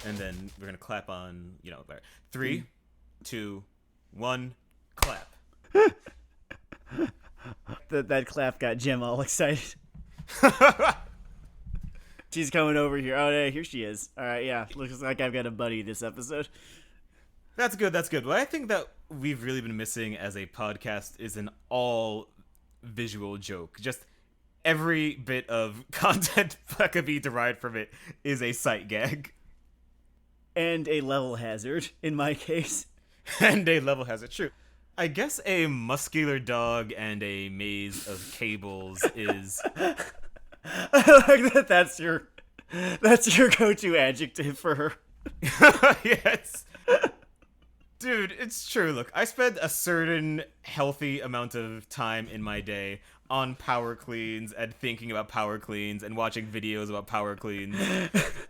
and then we're gonna clap on, three, two, one, clap. That clap got Jim all excited. She's coming over here. Oh, yeah, here she is. All right, yeah. Looks like I've got a buddy this episode. That's good. That's good. What I think that we've really been missing as a podcast is an all visual joke. Just every bit of content that could be derived from it is a sight gag. And a level hazard, in my case. And a level hazard. True. I guess a muscular dog and a maze of cables is... I like that that's your go-to adjective for her. Yes. Dude, it's true. Look, I spend a certain healthy amount of time in my day on power cleans and thinking about power cleans and watching videos about power cleans.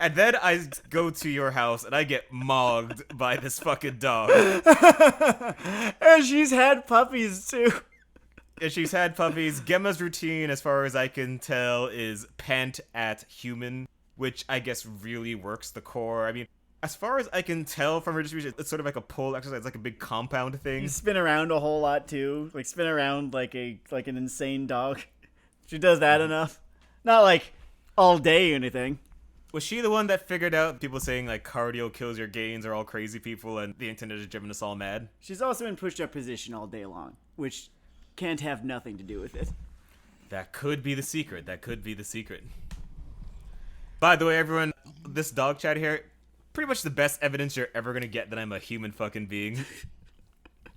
And then I go to your house and I get mogged by this fucking dog. And she's had puppies, too. And she's had puppies. Gemma's routine, as far as I can tell, is pant at human, which I guess really works the core. I mean, as far as I can tell from her distribution, it's sort of like a pole exercise, like a big compound thing. You spin around a whole lot too, like spin around like an insane dog. She does that enough, not like all day or anything. Was she the one that figured out people saying like cardio kills your gains are all crazy people, and the internet has driven us all mad? She's also in push-up position all day long, which can't have nothing to do with it. That could be the secret. That could be the secret. By the way, everyone, this dog chat here, pretty much the best evidence you're ever gonna get that I'm a human fucking being.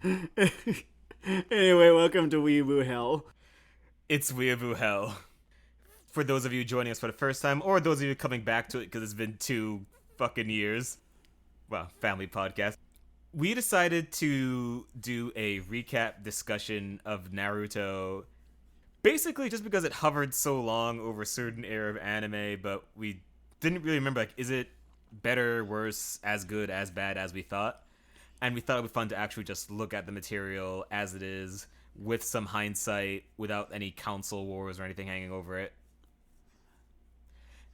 Anyway, welcome to Weeaboo Hell. It's Weeaboo Hell. For those of you joining us for the first time, or those of you coming back to it because it's been 2 fucking years. Well, family podcast. We decided to do a recap discussion of Naruto, basically just because it hovered so long over a certain era of anime, but we didn't really remember, like, is it better, worse, as good, as bad as we thought? And we thought it would be fun to actually just look at the material as it is, with some hindsight, without any council wars or anything hanging over it.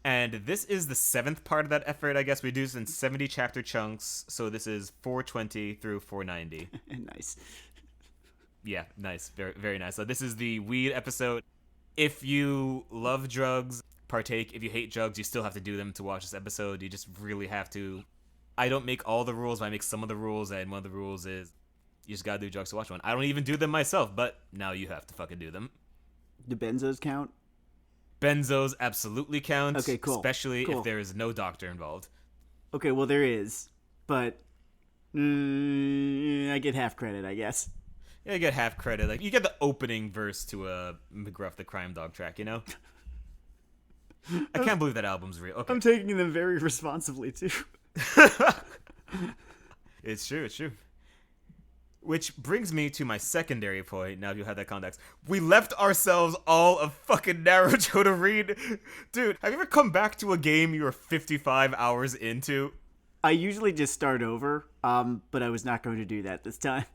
And this is the 7th part of that effort, I guess. We do this in 70 chapter chunks, so this is 420 through 490. Nice. Yeah, nice. Very, very nice. So this is the weed episode. If you love drugs, partake. If you hate drugs, you still have to do them to watch this episode. You just really have to. I don't make all the rules, but I make some of the rules, and one of the rules is you just gotta do drugs to watch one. I don't even do them myself, but now you have to fucking do them. Do benzos count? Benzos absolutely count. Okay, cool. Especially if there is no doctor involved. Okay, well there is, but I get half credit, I guess. Yeah, you get half credit. Like, you get the opening verse to a McGruff the Crime Dog track, you know? I can't believe that album's real. Okay. I'm taking them very responsibly, too. It's true, it's true. Which brings me to my secondary point, now you have that context. We left ourselves all of fucking Naruto to read. Dude, have you ever come back to a game you were 55 hours into? I usually just start over, but I was not going to do that this time.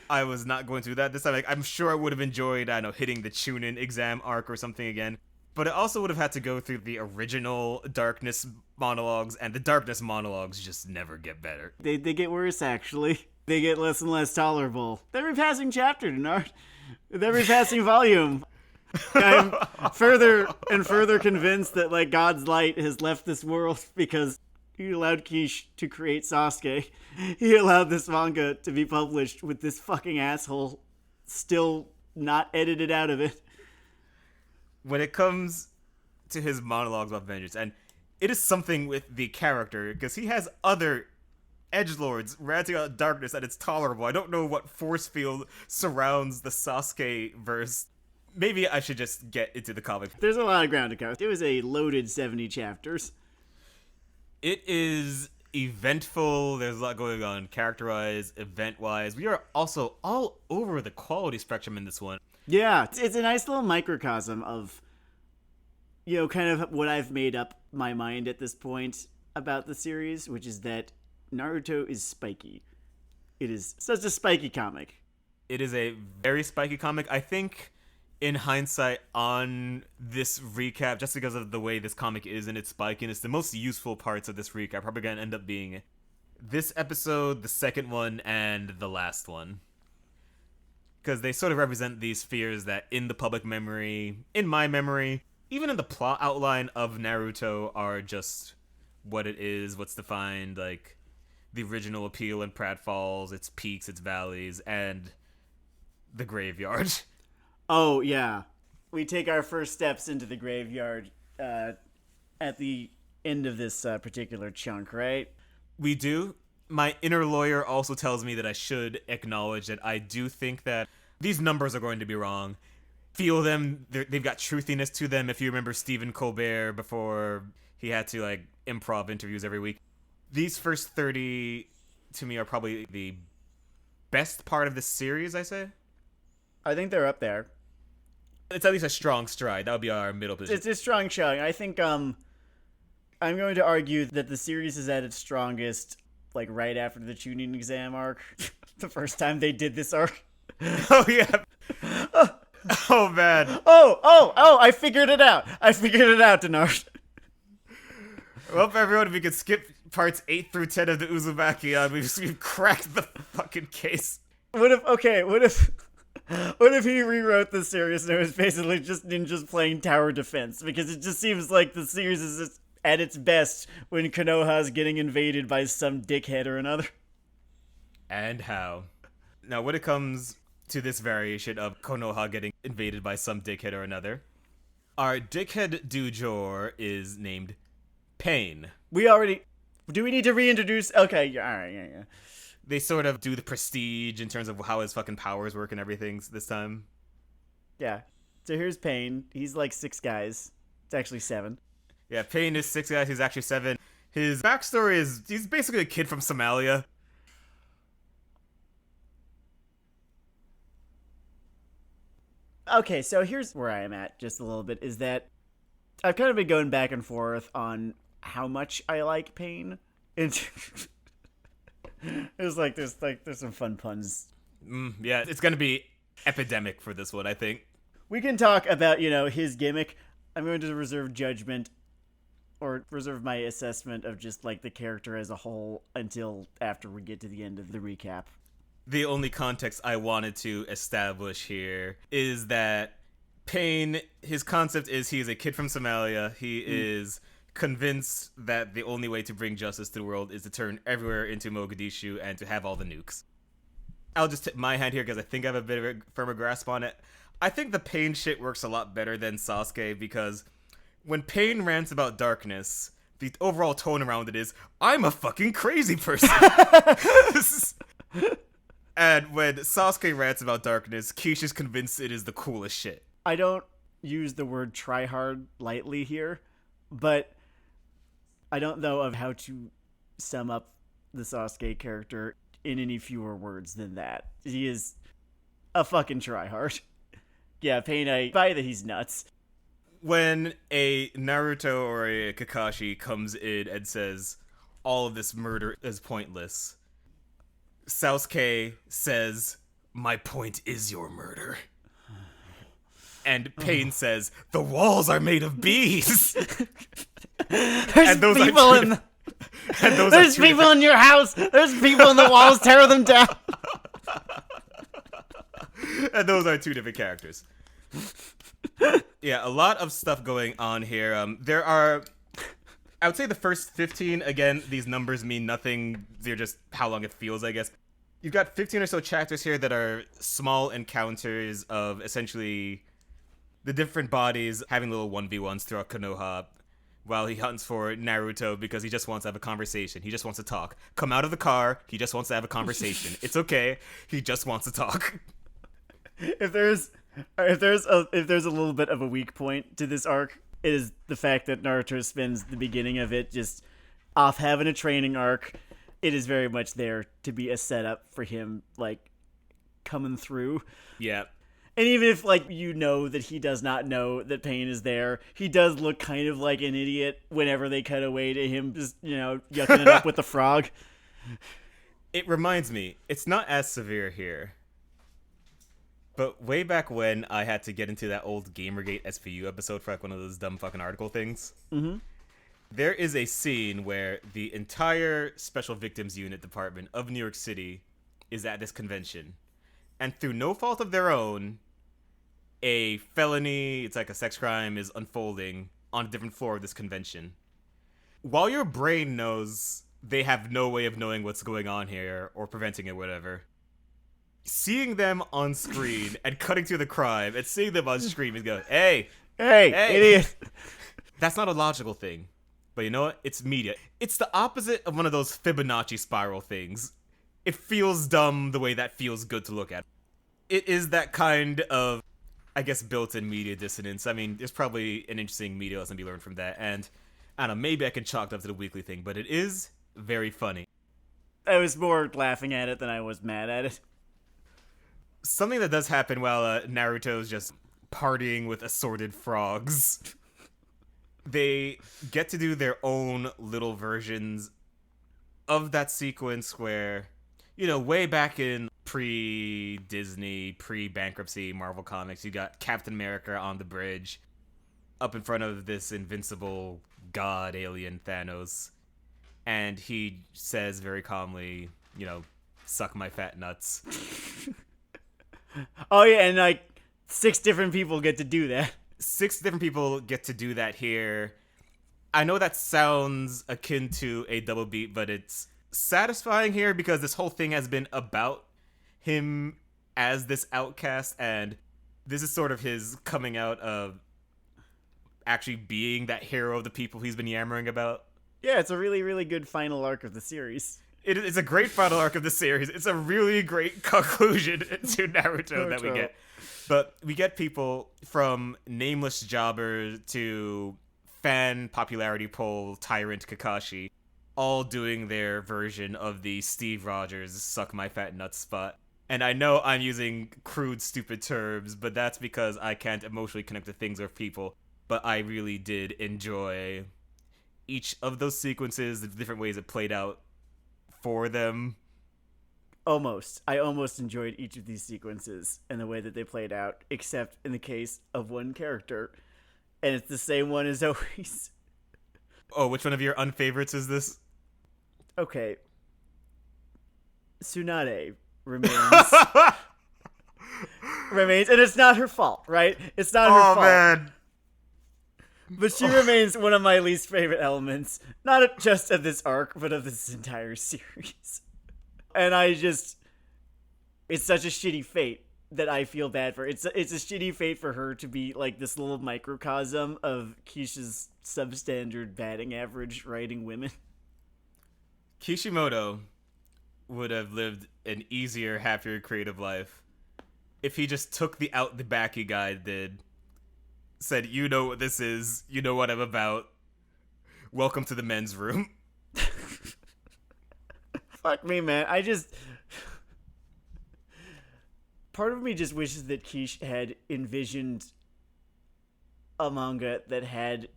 I was not going to do that this time. Like, I'm sure I would have enjoyed, I don't know, hitting the Chunin exam arc or something again. But I also would have had to go through the original Darkness monologues, and the Darkness monologues just never get better. They get worse, actually. They get less and less tolerable. With every passing chapter, Denard. With every passing volume. I'm further and further convinced that, like, God's light has left this world because he allowed Kish to create Sasuke. He allowed this manga to be published with this fucking asshole still not edited out of it. When it comes to his monologues about vengeance, and it is something with the character, because he has other edgelords ranting about darkness and it's tolerable. I don't know what force field surrounds the Sasuke verse. Maybe I should just get into the comic. There's a lot of ground to cover. It was a loaded 70 chapters. It is eventful. There's a lot going on character-wise, event-wise. We are also all over the quality spectrum in this one. Yeah, it's a nice little microcosm of, you know, kind of what I've made up my mind at this point about the series, which is that Naruto is spiky. It is such a spiky comic. It is a very spiky comic. I think in hindsight on this recap, just because of the way this comic is and its spikiness, the most useful parts of this recap are probably going to end up being this episode, the second one, and the last one. Because they sort of represent these fears that in the public memory, in my memory, even in the plot outline of Naruto, are just what it is, what's defined, like the original appeal in pratfalls, its peaks, its valleys, and the graveyard. Oh, yeah. We take our first steps into the graveyard at the end of this particular chunk, right? We do. My inner lawyer also tells me that I should acknowledge that I do think that these numbers are going to be wrong. Feel them. They've got truthiness to them. If you remember Stephen Colbert before he had to, like, improv interviews every week. These first 30, to me, are probably the best part of this series, I say. I think they're up there. It's at least a strong stride. That would be our middle position. It's a strong showing. I think I'm going to argue that the series is at its strongest, like, right after the tuning exam arc. The first time they did this arc. Oh, yeah. Oh, man. Oh, I figured it out. Denard. Well, everyone, we could skip parts 8 through 10 of the Uzumakiad. We've cracked the fucking case. What if he rewrote the series and it was basically just ninjas playing tower defense? Because it just seems like the series is just at its best when Konoha's getting invaded by some dickhead or another. And how? Now, when it comes to this variation of Konoha getting invaded by some dickhead or another, our dickhead du jour is named Pain. Do we need to reintroduce? Okay, yeah, alright, yeah. They sort of do the prestige in terms of how his fucking powers work and everything this time. Yeah. So here's Pain. He's like 6 guys. It's actually 7. Yeah, Pain is 6 guys. He's actually 7. His backstory is he's basically a kid from Somalia. Okay, so here's where I am at just a little bit, is that I've kind of been going back and forth on how much I like Pain. There's some fun puns. Yeah, it's gonna be epidemic for this one, I think. We can talk about, his gimmick. I'm going to reserve judgment or reserve my assessment of just like the character as a whole until after we get to the end of the recap. The only context I wanted to establish here is that Pain, his concept is he is a kid from Somalia. He is convinced that the only way to bring justice to the world is to turn everywhere into Mogadishu and to have all the nukes. I'll just tip my hand here because I think I have a bit of a firmer grasp on it. I think the Pain shit works a lot better than Sasuke because when Pain rants about darkness, the overall tone around it is, I'm a fucking crazy person. And when Sasuke rants about darkness, Kishi's convinced it is the coolest shit. I don't use the word tryhard lightly here, but I don't know of how to sum up the Sasuke character in any fewer words than that. He is a fucking tryhard. Yeah, Pain, I buy that he's nuts. When a Naruto or a Kakashi comes in and says, all of this murder is pointless, Sasuke says, my point is your murder. And Pain says, the walls are made of bees. There's people in your house. There's people in the walls. Tear them down. And those are 2 different characters. Yeah, a lot of stuff going on here. There are, I would say the first 15, again, these numbers mean nothing. They're just how long it feels, I guess. You've got 15 or so chapters here that are small encounters of essentially the different bodies having little 1v1s throughout Konoha while he hunts for Naruto because he just wants to have a conversation. He just wants to talk. Come out of the car. He just wants to have a conversation. It's okay. He just wants to talk. If there's a little bit of a weak point to this arc, it is the fact that Naruto spends the beginning of it just off having a training arc. It is very much there to be a setup for him, like, coming through. Yeah. And even if, like, that he does not know that Pain is there, he does look kind of like an idiot whenever they cut away to him just, yucking it up with the frog. It reminds me, it's not as severe here. But way back when I had to get into that old Gamergate SPU episode for like one of those dumb fucking article things, there is a scene where the entire Special Victims Unit department of New York City is at this convention. And through no fault of their own, a felony, it's like a sex crime, is unfolding on a different floor of this convention. While your brain knows they have no way of knowing what's going on here or preventing it, whatever, seeing them on screen and cutting through the crime and seeing them on screen and go, hey, idiot. That's not a logical thing. But you know what? It's media. It's the opposite of one of those Fibonacci spiral things. It feels dumb the way that feels good to look at. It is that kind of, I guess, built-in media dissonance. I mean, there's probably an interesting media lesson to be learned from that. And, I don't know, maybe I can chalk it up to the weekly thing, but it is very funny. I was more laughing at it than I was mad at it. Something that does happen while Naruto's just partying with assorted frogs. They get to do their own little versions of that sequence where, you know, way back in pre-Disney, pre-bankruptcy Marvel Comics, you got Captain America on the bridge up in front of this invincible god alien Thanos. And he says very calmly, you know, suck my fat nuts. Oh, yeah, and like 6 different people get to do that. 6 different people get to do that here. I know that sounds akin to a double beat, but it's satisfying here because this whole thing has been about him as this outcast, and this is sort of his coming out of actually being that hero of the people he's been yammering about. Yeah, it's a really, really good final arc of the series. It's a great final arc of the series. It's a really great conclusion to Naruto that we get. But we get people from nameless jobber to fan popularity poll tyrant Kakashi, all doing their version of the Steve Rogers suck my fat nuts spot. And I know I'm using crude, stupid terms, but that's because I can't emotionally connect to things or people. But I really did enjoy each of those sequences, the different ways it played out for them. I almost enjoyed each of these sequences and the way that they played out, except in the case of one character. And it's the same one as always. Oh, which one of your unfavorites is this? Okay. Tsunade remains. And it's not her fault, right? It's not her fault. Oh, man. But she remains one of my least favorite elements, not just of this arc, but of this entire series. And it's such a shitty fate that I feel bad for. It's a shitty fate for her to be like this little microcosm of Kisha's substandard batting average writing women. Kishimoto would have lived an easier, happier creative life if he just took the out the back he guy did, said, you know what this is, you know what I'm about, welcome to the men's room. Fuck me, man. Part of me just wishes that Kish had envisioned a manga that had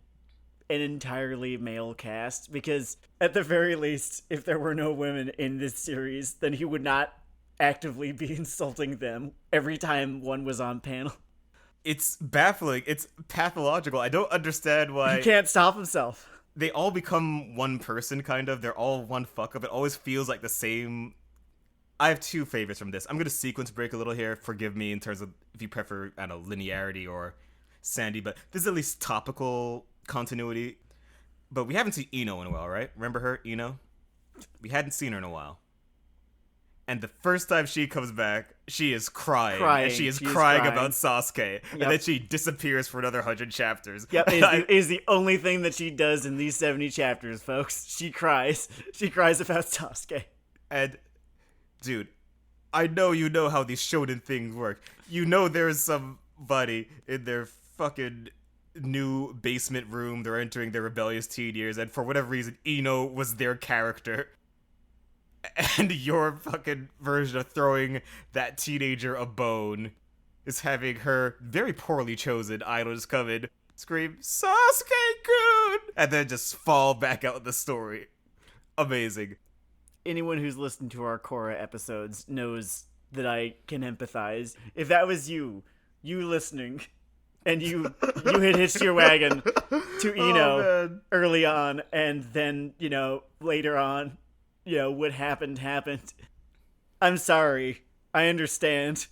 an entirely male cast, because at the very least, if there were no women in this series, then he would not actively be insulting them every time one was on panel. It's baffling. It's pathological. I don't understand why... He can't stop himself. They all become one person, kind of. They're all one fuck-up. It always feels like the same... I have 2 favorites from this. I'm going to sequence break a little here. Forgive me in terms of if you prefer, I don't know, linearity or sandy, but this is at least topical continuity. But we haven't seen Ino in a while, right? Remember her, Ino? We hadn't seen her in a while. And the first time she comes back, she is crying. And she is crying about Sasuke. Yep. And then she disappears for another 100 chapters. Yep, it is the only thing that she does in these 70 chapters, folks. She cries. She cries about Sasuke. And, dude, I know you know how these shonen things work. You know there's somebody in their fucking new basement room. They're entering their rebellious teen years. And for whatever reason, Ino was their character. And your fucking version of throwing that teenager a bone is having her very poorly chosen idols come in, scream, Sasuke-kun! And then just fall back out of the story. Amazing. Anyone who's listened to our Korra episodes knows that I can empathize. If that was you listening, and you had hitched your wagon to Eno early on, and then, later on, what happened. I'm sorry. I understand.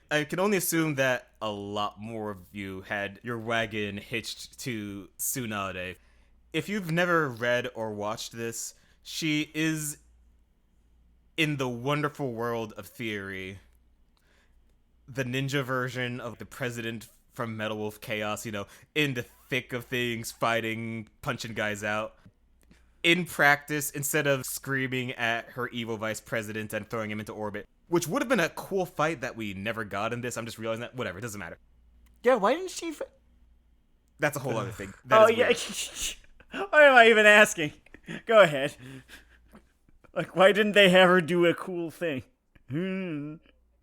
I can only assume that a lot more of you had your wagon hitched to Tsunade. If you've never read or watched this, she is in the wonderful world of theory, the ninja version of the president from Metal Wolf Chaos, in the thick of things, fighting, punching guys out. In practice, instead of screaming at her evil vice president and throwing him into orbit, which would have been a cool fight that we never got in this, I'm just realizing that, whatever, it doesn't matter. Yeah, why didn't she... That's a whole other thing. Why am I even asking? Go ahead. Like, why didn't they have her do a cool thing?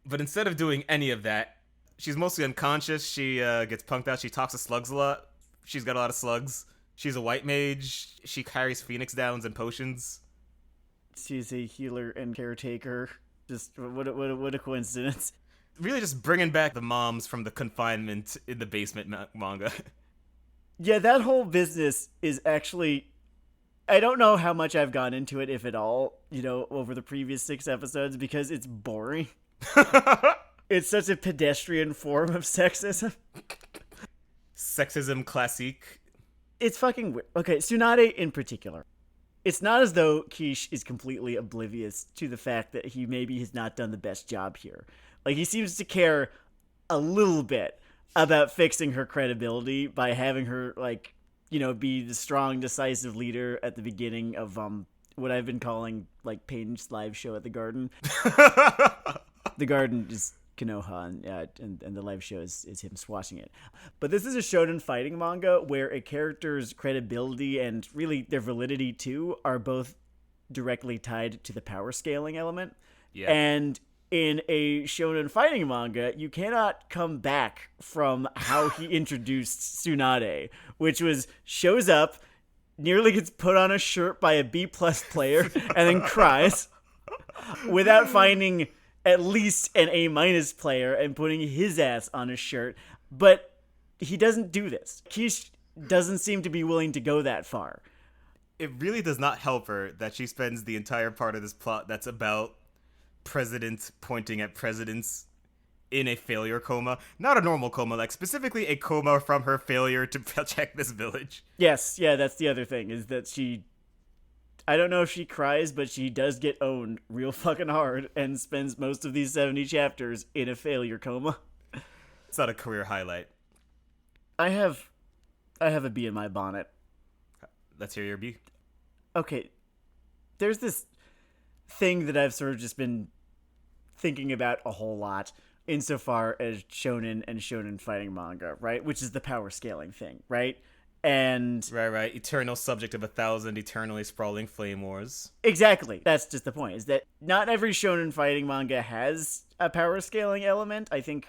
But instead of doing any of that, she's mostly unconscious. She gets punked out. She talks to slugs a lot. She's got a lot of slugs. She's a white mage. She carries phoenix downs and potions. She's a healer and caretaker. Just what a coincidence. Really just bringing back the moms from the confinement in the basement manga. Yeah, that whole business is actually... I don't know how much I've gone into it, if at all, over the previous 6 episodes, because it's boring. It's such a pedestrian form of sexism. Sexism classique. It's fucking weird. Okay, Tsunade in particular. It's not as though Quiche is completely oblivious to the fact that he maybe has not done the best job here. Like, he seems to care a little bit about fixing her credibility by having her, be the strong, decisive leader at the beginning of what I've been calling, Payne's live show at the Garden. The Garden is Konoha, and the live show is him swashing it. But this is a shonen fighting manga where a character's credibility and really their validity too are both directly tied to the power scaling element. Yeah. And in a shonen fighting manga, you cannot come back from how he introduced Tsunade, which was shows up, nearly gets put on a shirt by a B+ player, and then cries, without finding at least an A- player and putting his ass on a shirt. But he doesn't do this. Quiche doesn't seem to be willing to go that far. It really does not help her that she spends the entire part of this plot that's about presidents pointing at presidents in a failure coma. Not a normal coma, specifically a coma from her failure to protect this village. Yes, yeah, that's the other thing, is that she... I don't know if she cries, but she does get owned real fucking hard and spends most of these 70 chapters in a failure coma. It's not a career highlight. I have a bee in my bonnet. Let's hear your bee. Okay, there's this thing that I've sort of just been thinking about a whole lot insofar as shonen and shonen fighting manga, right? Which is the power scaling thing, right? And right, eternal subject of 1,000 eternally sprawling flame wars. Exactly. That's just the point, is that not every shonen fighting manga has a power scaling element. I think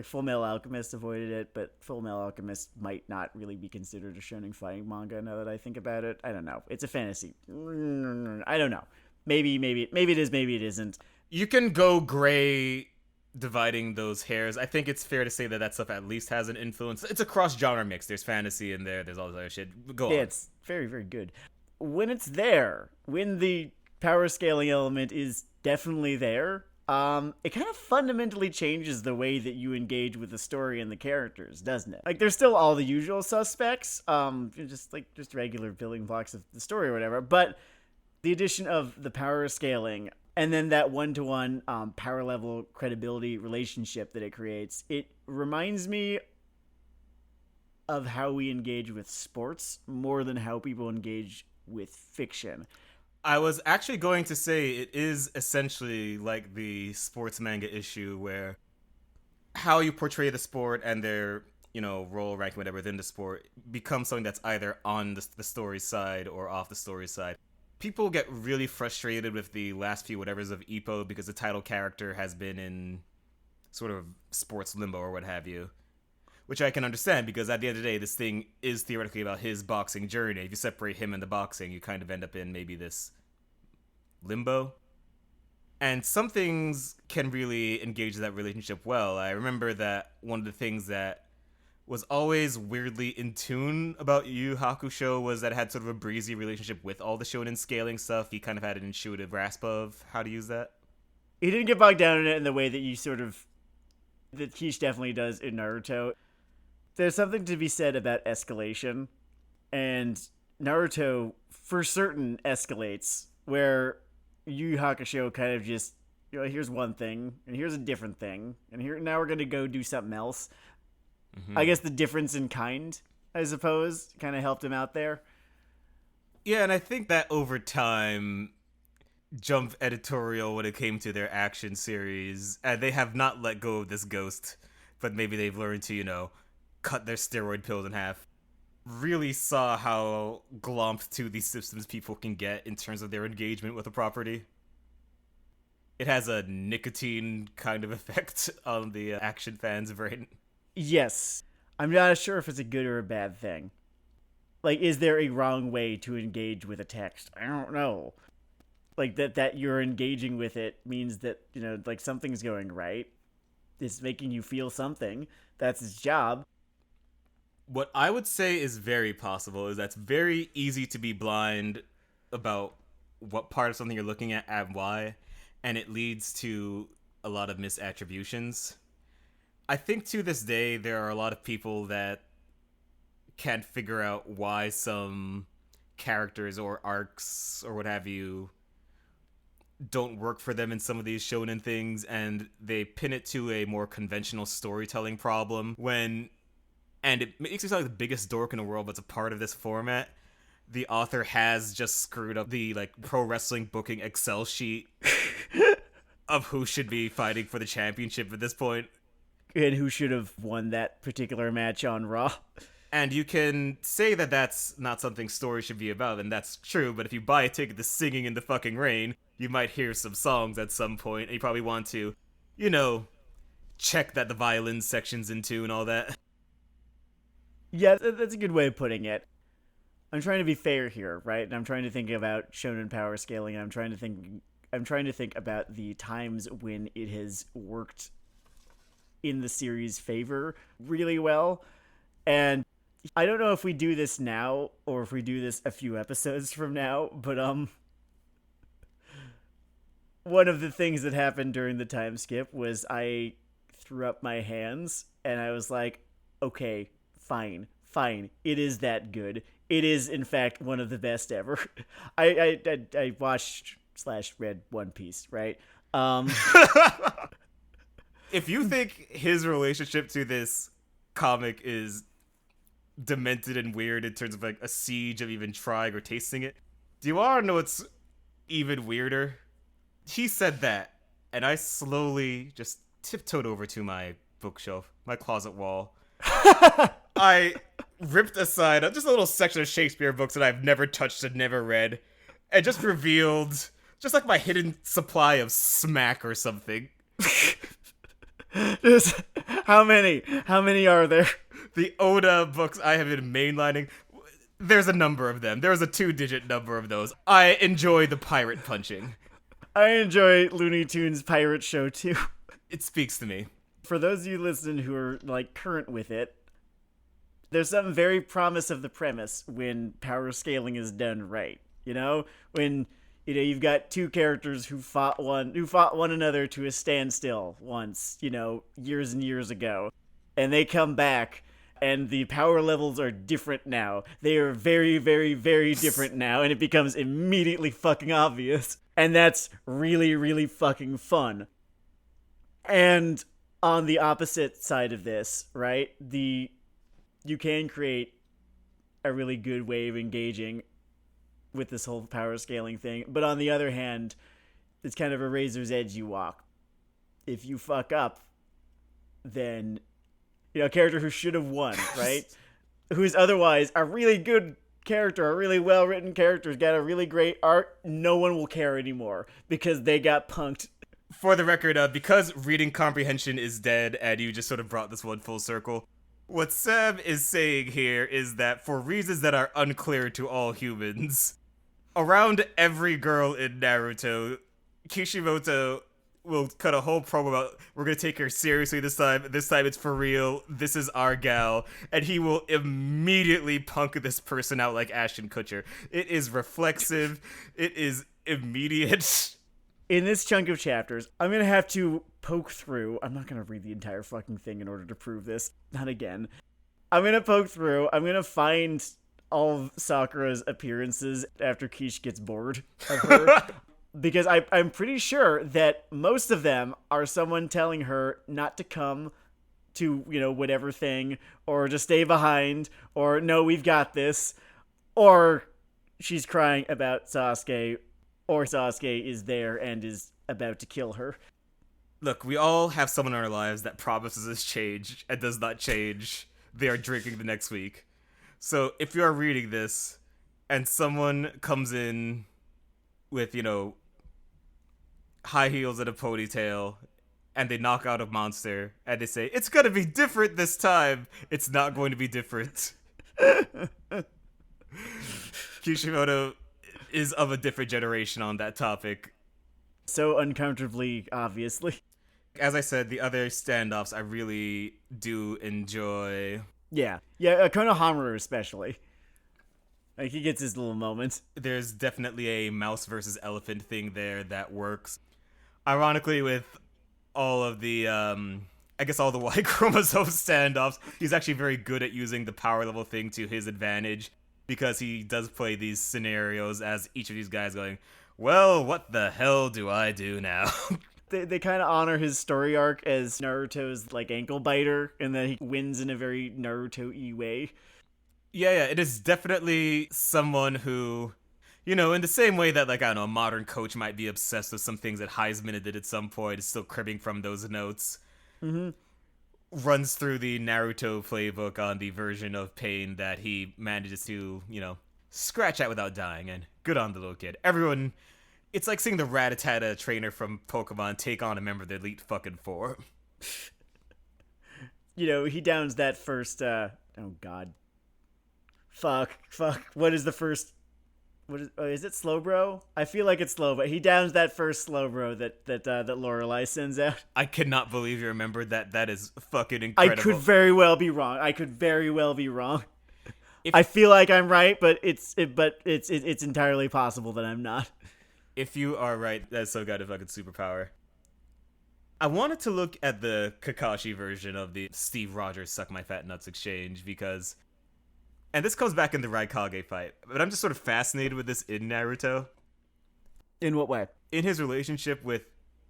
Full Metal Alchemist avoided it, but Full Metal Alchemist might not really be considered a shonen fighting manga now that I think about it. I don't know. It's a fantasy. I don't know. Maybe it is, maybe it isn't. You can go gray dividing those hairs. I think it's fair to say that stuff at least has an influence. It's a cross-genre mix. There's fantasy in there. There's all this other shit. Go on. It's very, very good. When it's there, when the power scaling element is definitely there, it kind of fundamentally changes the way that you engage with the story and the characters, doesn't it? There's still all the usual suspects, just regular building blocks of the story or whatever, but the addition of the power scaling and then that one-to-one power level credibility relationship that it creates, it reminds me of how we engage with sports more than how people engage with fiction. I was actually going to say it is essentially like the sports manga issue where how you portray the sport and their, role ranking, whatever, within the sport becomes something that's either on the story side or off the story side. People get really frustrated with the last few whatevers of Ippo because the title character has been in sort of sports limbo or what have you. Which I can understand because at the end of the day, this thing is theoretically about his boxing journey. If you separate him and the boxing, you kind of end up in maybe this limbo. And some things can really engage that relationship well. I remember that one of the things that was always weirdly in tune about Yu Yu Hakusho was that it had sort of a breezy relationship with all the shonen scaling stuff. He kind of had an intuitive grasp of how to use that. He didn't get bogged down in it in the way that that Kish definitely does in Naruto. There's something to be said about escalation, and Naruto for certain escalates, where Yu Yu Hakusho kind of just, here's one thing, and here's a different thing, and now we're gonna go do something else. Mm-hmm. I guess the difference in kind, I suppose, kind of helped him out there. Yeah, and I think that over time, Jump editorial, when it came to their action series, they have not let go of this ghost, but maybe they've learned to, cut their steroid pills in half. Really saw how glomped to these systems people can get in terms of their engagement with a property. It has a nicotine kind of effect on the action fans' brain. Yes. I'm not sure if it's a good or a bad thing. Like, is there a wrong way to engage with a text? I don't know. Like, that you're engaging with it means that, like, something's going right. It's making you feel something. That's its job. What I would say is very possible is that's very easy to be blind about what part of something you're looking at and why, and it leads to a lot of misattributions. I think to this day there are a lot of people that can't figure out why some characters or arcs or what have you don't work for them in some of these shonen things, and they pin it to a more conventional storytelling problem and it makes me sound like the biggest dork in the world, but it's a part of this format. The author has just screwed up the pro wrestling booking Excel sheet of who should be fighting for the championship at this point. And who should have won that particular match on Raw. And you can say that that's not something story should be about, and that's true, but if you buy a ticket to Singing in the Fucking Rain, you might hear some songs at some point, and you probably want to, check that the violin section's in tune and all that. Yeah, that's a good way of putting it. I'm trying to be fair here, right? And I'm trying to think about shonen power scaling, and I'm trying to think about the times when it has worked in the series' favor really well. And I don't know if we do this now or if we do this a few episodes from now, but one of the things that happened during the time skip was I threw up my hands and I was like, okay, fine. It is that good. It is, in fact, one of the best ever. I watched / read One Piece, right? If you think his relationship to this comic is demented and weird in terms of a siege of even trying or tasting it, do you want to know what's even weirder? He said that, and I slowly just tiptoed over to my bookshelf, my closet wall. I ripped aside just a little section of Shakespeare books that I've never touched and never read, and just revealed just my hidden supply of smack or something. How many are there? The Oda books I have been mainlining, there's a number of them. There's a 2-digit number of those. I enjoy the pirate punching. I enjoy Looney Tunes Pirate Show too. It speaks to me. For those of you listening who are current with it, there's some very promise of the premise when power scaling is done right. When you've got two characters who fought one another to a standstill once, years and years ago, and they come back and the power levels are different now. They are very, very, very different now, and it becomes immediately fucking obvious. And that's really, really fucking fun. And on the opposite side of this, right, you can create a really good way of engaging with this whole power scaling thing. But on the other hand, it's kind of a razor's edge you walk. If you fuck up, then, a character who should have won, right? Who's otherwise a really good character, a really well-written character, has got a really great art, no one will care anymore because they got punked. For the record, because reading comprehension is dead and you just sort of brought this one full circle, what Sam is saying here is that for reasons that are unclear to all humans, around every girl in Naruto, Kishimoto will cut a whole promo about we're gonna take her seriously this time. This time it's for real. This is our gal, and he will immediately punk this person out like Ashton Kutcher. It is reflexive. It is immediate. In this chunk of chapters, I'm gonna have to poke through. I'm not gonna read the entire fucking thing in order to prove this. Not again. I'm gonna poke through. I'm gonna find all of Sakura's appearances after Kish gets bored of her. Because I'm pretty sure that most of them are someone telling her not to come to, whatever thing, or to stay behind, or no, we've got this, or she's crying about Sasuke, or Sasuke is there and is about to kill her. Look, we all have someone in our lives that promises us change and does not change. They are drinking the next week. So if you are reading this and someone comes in with, high heels and a ponytail, and they knock out a monster, and they say, it's gonna be different this time. It's not going to be different. Kishimoto is of a different generation on that topic. So uncomfortably, obviously. As I said, the other standoffs I really do enjoy. Yeah, Konohamaru especially. Like, he gets his little moments. There's definitely a mouse versus elephant thing there that works. Ironically, with all of the, all the Y chromosome standoffs, he's actually very good at using the power level thing to his advantage, because he does play these scenarios as each of these guys going, well, what the hell do I do now? They kind of honor his story arc as Naruto's, ankle biter, and then he wins in a very Naruto-y way. Yeah, it is definitely someone who, in the same way that, a modern coach might be obsessed with some things that Heisman did at some point, is still cribbing from those notes. Mm-hmm. Runs through the Naruto playbook on the version of pain that he manages to, scratch at without dying, and good on the little kid. Everyone, it's like seeing the Rattata trainer from Pokemon take on a member of the Elite fucking Four. He downs that first, oh god. Fuck. What is the first? Is it Slowbro? I feel like it's Slow, but he downs that first Slowbro that Lorelei sends out. I cannot believe you remembered that. That is fucking incredible. I could very well be wrong. I feel like I'm right, but it's entirely possible that I'm not. If you are right, that's so got a fucking superpower. I wanted to look at the Kakashi version of the Steve Rogers Suck My Fat Nuts exchange because... And this comes back in the Raikage fight, but I'm just sort of fascinated with this in Naruto. In what way? In his relationship with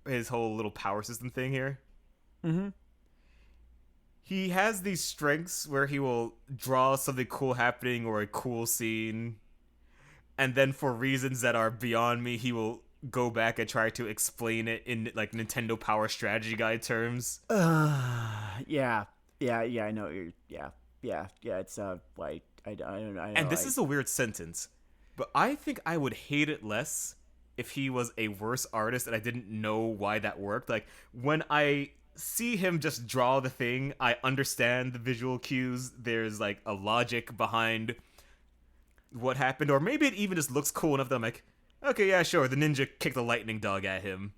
his whole little power system thing here. Mm-hmm. He has these strengths where he will draw something cool happening or a cool scene, and then for reasons that are beyond me, he will go back and try to explain it in Nintendo Power Strategy Guide terms. Yeah, I know. Yeah. It's white. I don't know. And this is a weird sentence, but I think I would hate it less if he was a worse artist and I didn't know why that worked. When I see him just draw the thing, I understand the visual cues. There's a logic behind what happened, or maybe it even just looks cool enough that I'm like, okay, yeah, sure, the ninja kicked a lightning dog at him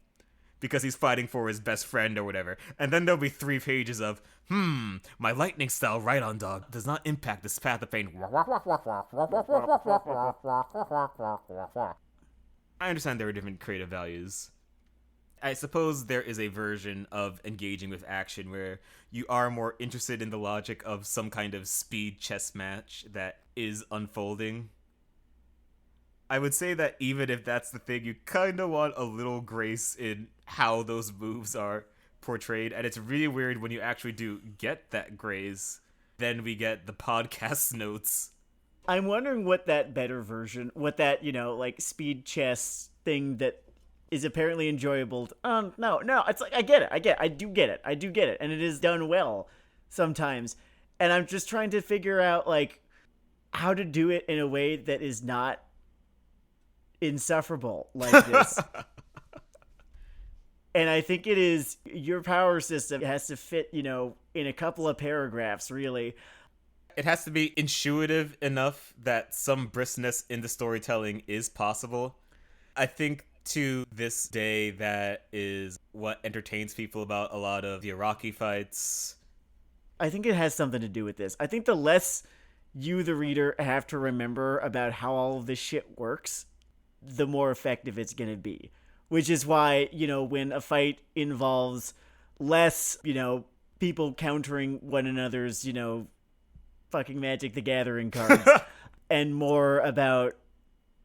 because he's fighting for his best friend or whatever. And then there'll be 3 pages of, my lightning style Rhydon dog does not impact this path of pain. I understand there are different creative values. I suppose there is a version of engaging with action where you are more interested in the logic of some kind of speed chess match that is unfolding. I would say that even if that's the thing, you kind of want a little grace in how those moves are portrayed, and it's really weird when you actually do get that grace. Then we get the podcast notes. I'm wondering what that better version, what that, speed chess thing that is apparently enjoyable. No, it's I do get it, and it is done well sometimes. And I'm just trying to figure out, how to do it in a way that is not insufferable like this. And I think it is, your power system has to fit, in a couple of paragraphs, really. It has to be intuitive enough that some briskness in the storytelling is possible. I think to this day that is what entertains people about a lot of the Iraqi fights. I think it has something to do with this. I think the less you, the reader, have to remember about how all of this shit works, the more effective it's going to be. Which is why, when a fight involves less, people countering one another's, fucking Magic the Gathering cards, and more about,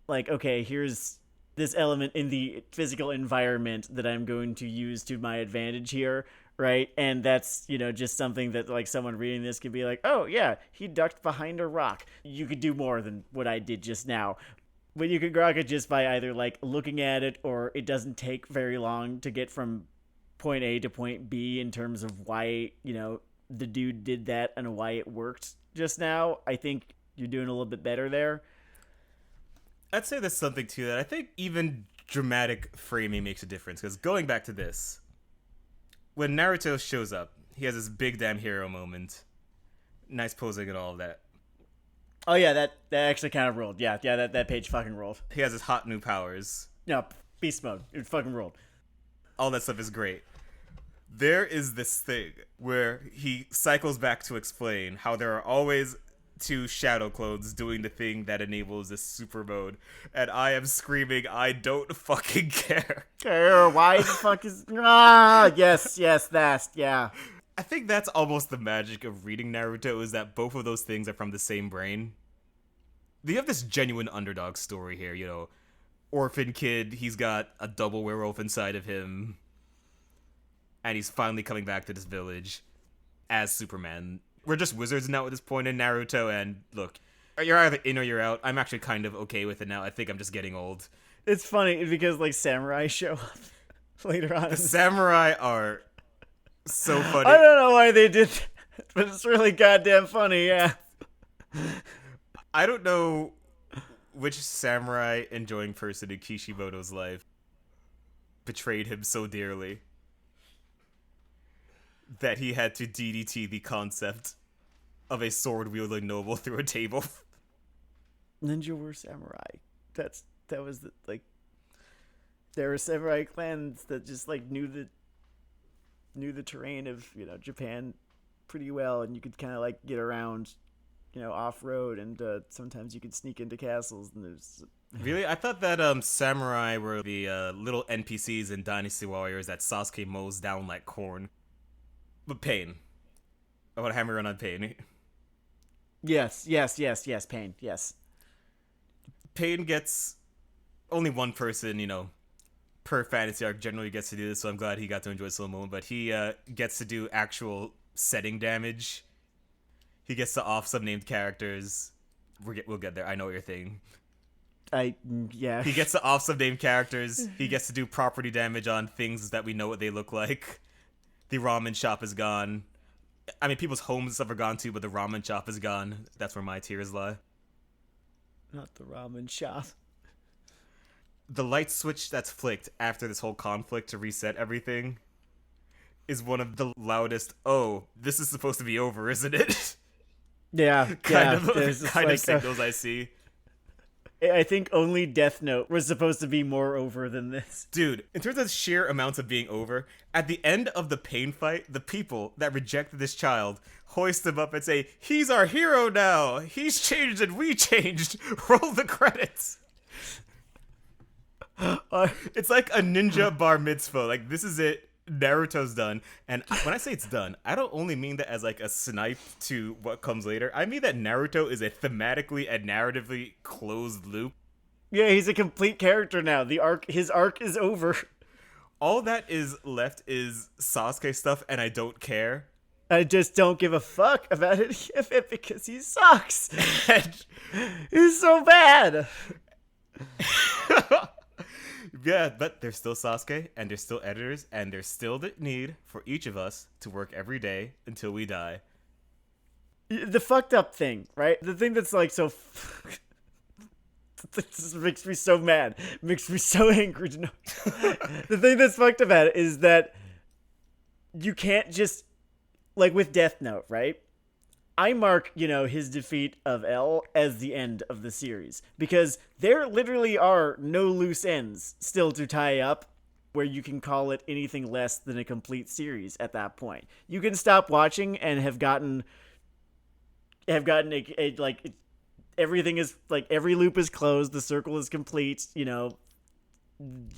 like, okay, here's this element in the physical environment that I'm going to use to my advantage here, right? And that's, just something that, like, someone reading this could be like, oh, yeah, he ducked behind a rock. You could do more than what I did just now. But you can grok it just by either, like, looking at it, or it doesn't take very long to get from point A to point B in terms of why, the dude did that and why it worked just now. I think you're doing a little bit better there. I'd say there's something to that. I think even dramatic framing makes a difference, because going back to this, when Naruto shows up, he has this big damn hero moment. Nice posing and all of that. Oh yeah, that actually kind of rolled. Yeah, that page fucking rolled. He has his hot new powers. Yeah, beast mode. It fucking rolled. All that stuff is great. There is this thing where he cycles back to explain how there are always two shadow clones doing the thing that enables this super mode, and I am screaming, I don't fucking care. Why the fuck is... yes, that, yeah. I think that's almost the magic of reading Naruto, is that both of those things are from the same brain. You have this genuine underdog story here, orphan kid, he's got a double werewolf inside of him, and he's finally coming back to this village as Superman. We're just wizards now at this point in Naruto, and look, you're either in or you're out. I'm actually kind of okay with it now. I think I'm just getting old. It's funny because, like, samurai show up later on. The samurai are so funny. I don't know why they did that, but it's really goddamn funny, yeah. I don't know which samurai enjoying person in Kishimoto's life betrayed him so dearly that he had to DDT the concept of a sword-wielding noble through a table. Ninja were samurai. That was there were samurai clans that just, like, knew the terrain of, Japan pretty well, and you could kind of, like, get around, off-road, and sometimes you could sneak into castles, and there's... Really? I thought that samurai were the little NPCs in Dynasty Warriors that Sasuke mows down like corn. But Pain. I want to hammer on Pain. Yes, Pain, yes. Pain gets only one person, per fantasy arc generally gets to do this, so I'm glad he got to enjoy Slow Mo, but he gets to do actual setting damage. He gets to off some named characters. We'll get there. I know what you're thinking. Yeah. He gets to off some named characters. He gets to do property damage on things that we know what they look like. The ramen shop is gone. I mean, people's homes and stuff are gone too, but the ramen shop is gone. That's where my tears lie. Not the ramen shop. The light switch that's flicked after this whole conflict to reset everything is one of the loudest, oh, this is supposed to be over, isn't it? Yeah, kind of signals I see. I think only Death Note was supposed to be more over than this. Dude, in terms of sheer amounts of being over, at the end of the Pain fight, the people that rejected this child hoist him up and say, he's our hero now! He's changed and we changed! Roll the credits! It's like a ninja bar mitzvah. Like, this is it. Naruto's done. And when I say it's done, I don't only mean that as like a snipe to what comes later. I mean that Naruto is a thematically and narratively closed loop. Yeah, he's a complete character now. His arc is over. All that is left is Sasuke stuff, and I don't care. I just don't give a fuck about it because he sucks. He's so bad. Yeah, but there's still Sasuke, and there's still editors, and there's still the need for each of us to work every day until we die. The fucked up thing, right? The thing that's like so... This makes me so mad. Makes me so angry to know. The thing that's fucked about it is that you can't just... Like with Death Note, right? I mark, his defeat of L as the end of the series because there literally are no loose ends still to tie up where you can call it anything less than a complete series at that point. You can stop watching and have gotten like everything is like every loop is closed, the circle is complete,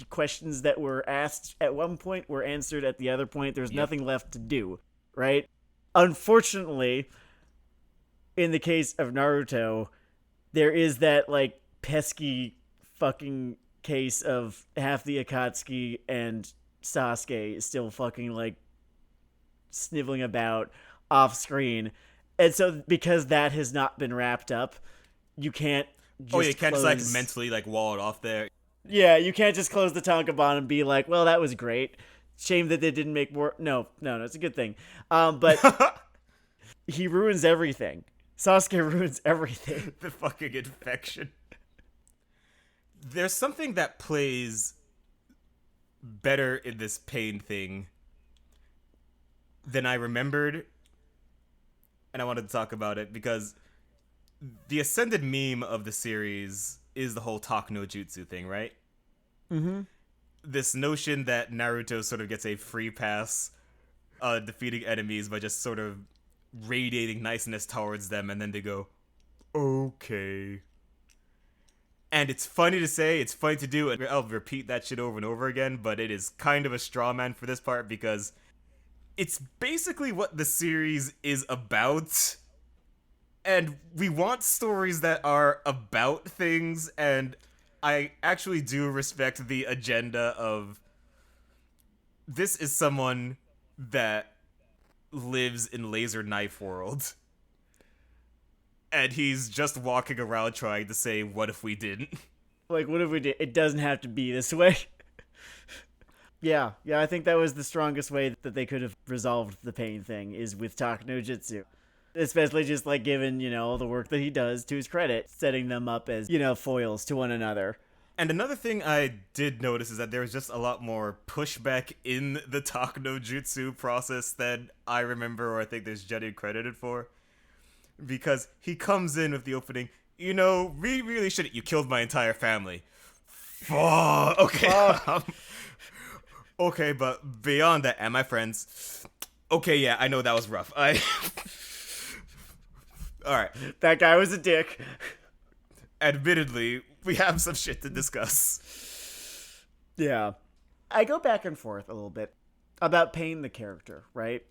questions that were asked at one point were answered at the other point. There's nothing left to do, right? Unfortunately, in the case of Naruto, there is that like pesky fucking case of half the Akatsuki and Sasuke still fucking like sniveling about off screen. And so because that has not been wrapped up, you can't just you can't just like mentally like wall it off there. Yeah, you can't just close the tankobon and be like, well, that was great. Shame that they didn't make more. No, it's a good thing. But he ruins everything. Sasuke ruins everything. The fucking infection. There's something that plays better in this pain thing than I remembered, and I wanted to talk about it because the ascended meme of the series is the whole talk no jutsu thing, right? Mm-hmm. This notion that Naruto sort of gets a free pass defeating enemies by just sort of radiating niceness towards them, and then they go, okay. And it's funny to say, it's funny to do, and I'll repeat that shit over and over again, but it is kind of a straw man for this part because it's basically what the series is about. And we want stories that are about things, and I actually do respect the agenda of this is someone that lives in laser knife world. And he's just walking around trying to say, what if we didn't? Like, what if we did? It doesn't have to be this way. Yeah, I think that was the strongest way that they could have resolved the pain thing is with talk no jutsu. Especially just like given, all the work that he does to his credit, setting them up as, foils to one another. And another thing I did notice is that there was just a lot more pushback in the talk no jutsu process than I remember or I think there's Jenny credited for. Because he comes in with the opening, we really shouldn't. You killed my entire family. Fuck. Okay. Okay, but beyond that, and my friends. Okay, yeah, I know that was rough. Alright. That guy was a dick. Admittedly, we have some shit to discuss. Yeah. I go back and forth a little bit about Pain the character, right?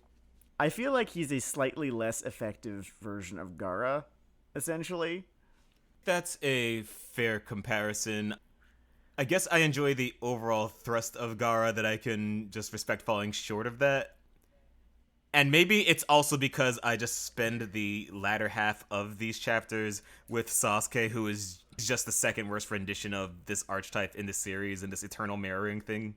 I feel like he's a slightly less effective version of Gaara, essentially. That's a fair comparison. I guess I enjoy the overall thrust of Gaara that I can just respect falling short of that. And maybe it's also because I just spend the latter half of these chapters with Sasuke, who is just the second worst rendition of this archetype in the series and this eternal mirroring thing.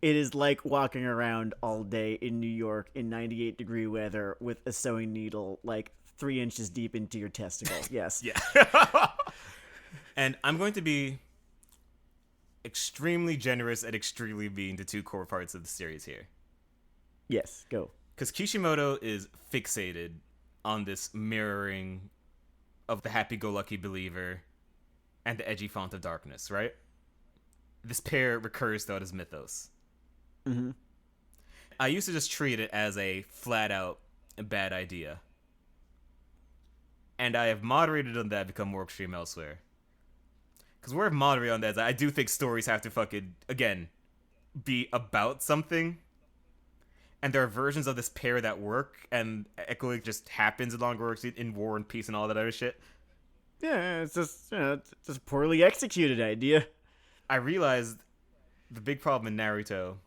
It is like walking around all day in New York in 98-degree weather with a sewing needle like 3 inches deep into your testicle. Yes. Yeah. And I'm going to be extremely generous and extremely mean to two core parts of the series here. Yes, go. Because Kishimoto is fixated on this mirroring of the happy-go-lucky believer and the edgy font of darkness, right? This pair recurs throughout his mythos. Mm-hmm. I used to just treat it as a flat-out bad idea. And I have moderated on that, become more extreme elsewhere. Because where I've moderated on that is I do think stories have to fucking, again, be about something. And there are versions of this pair that work, and echoing just happens along works in War and Peace and all that other shit. Yeah, it's just, it's just a poorly executed idea. I realized the big problem in Naruto.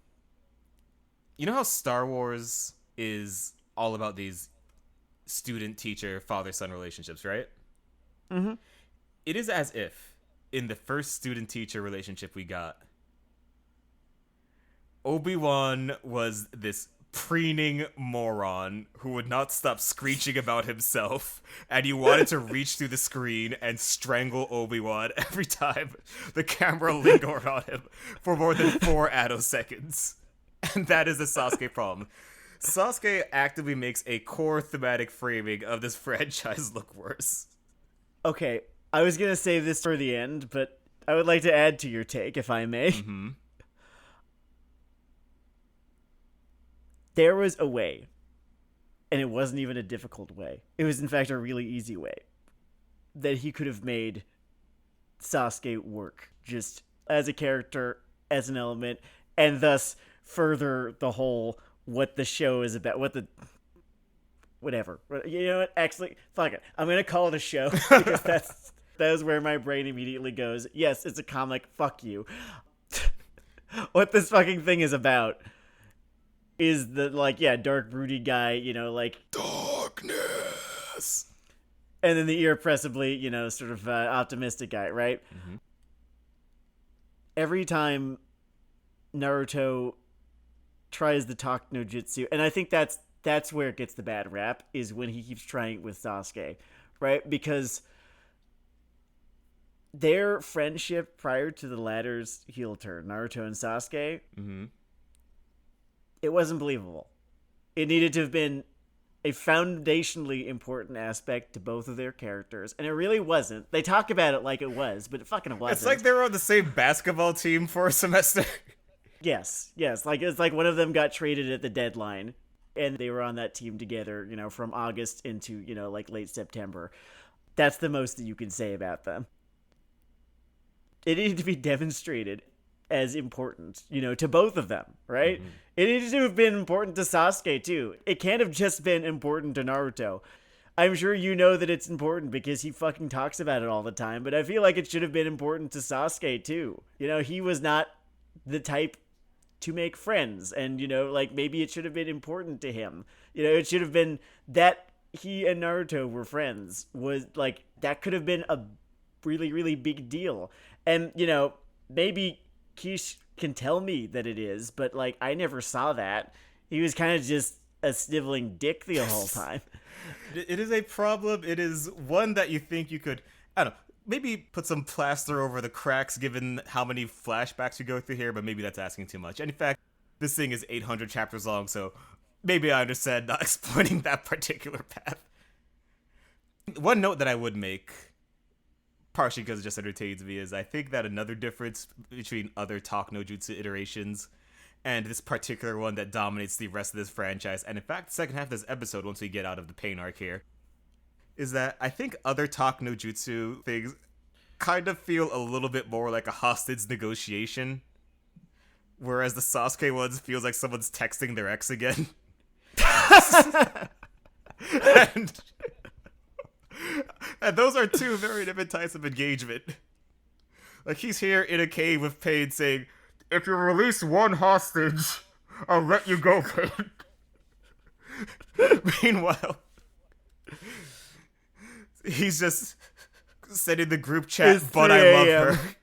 You know how Star Wars is all about these student-teacher, father-son relationships, right? Mm-hmm. It is as if, in the first student-teacher relationship we got, Obi-Wan was this preening moron who would not stop screeching about himself, and you wanted to reach through the screen and strangle Obi-Wan every time the camera lingered on him for more than 4 attoseconds. And that is the Sasuke problem. Sasuke actively makes a core thematic framing of this franchise look worse. Okay, I was gonna save this for the end, but I would like to add to your take, if I may. Mm-hmm. There was a way, and it wasn't even a difficult way. It was, in fact, a really easy way that he could have made Sasuke work just as a character, as an element, and thus further the whole what the show is about, whatever. You know what? Actually, fuck it. I'm gonna call it a show because that is where my brain immediately goes. Yes, it's a comic. Fuck you. What this fucking thing is about is the dark broody guy, Darkness. and then the irrepressibly, sort of optimistic guy, right? Mm-hmm. Every time Naruto tries the talk no jutsu, and I think that's where it gets the bad rap, is when he keeps trying it with Sasuke, right? Because their friendship prior to the latter's heel turn, Naruto and Sasuke, Mm-hmm. it wasn't believable. It needed to have been a foundationally important aspect to both of their characters, and it really wasn't. They talk about it like it was, but it fucking wasn't. It's like they were on the same basketball team for a semester. Yes. Like it's like one of them got traded at the deadline, and they were on that team together, from August into, late September. That's the most that you can say about them. It needed to be demonstrated as important, to both of them, right? Mm-hmm. It needed to have been important to Sasuke, too. It can't have just been important to Naruto. I'm sure you know that it's important because he fucking talks about it all the time, but I feel like it should have been important to Sasuke, too. He was not the type to make friends, and, maybe it should have been important to him. It should have been that he and Naruto were friends. That could have been a really, really big deal. And, maybe Kish can tell me that it is, but I never saw that. He was kind of just a sniveling dick the whole time. It is a problem. It is one that you think you could, I don't know, maybe put some plaster over the cracks given how many flashbacks you go through here, but maybe that's asking too much. And in fact, this thing is 800 chapters long, so maybe I understand not exploiting that particular path. One note that I would make, partially because it just entertains me, is I think that another difference between other Talk no Jutsu iterations and this particular one that dominates the rest of this franchise, and in fact the second half of this episode once we get out of the pain arc here, is that I think other Talk no Jutsu things kind of feel a little bit more like a hostage negotiation, whereas the Sasuke ones feels like someone's texting their ex again. And those are two very different types of engagement. Like, he's here in a cave with Pain saying, "If you release one hostage, I'll let you go, Pain." Meanwhile, he's just sending the group chat, It's "But 3 I love a.m. her."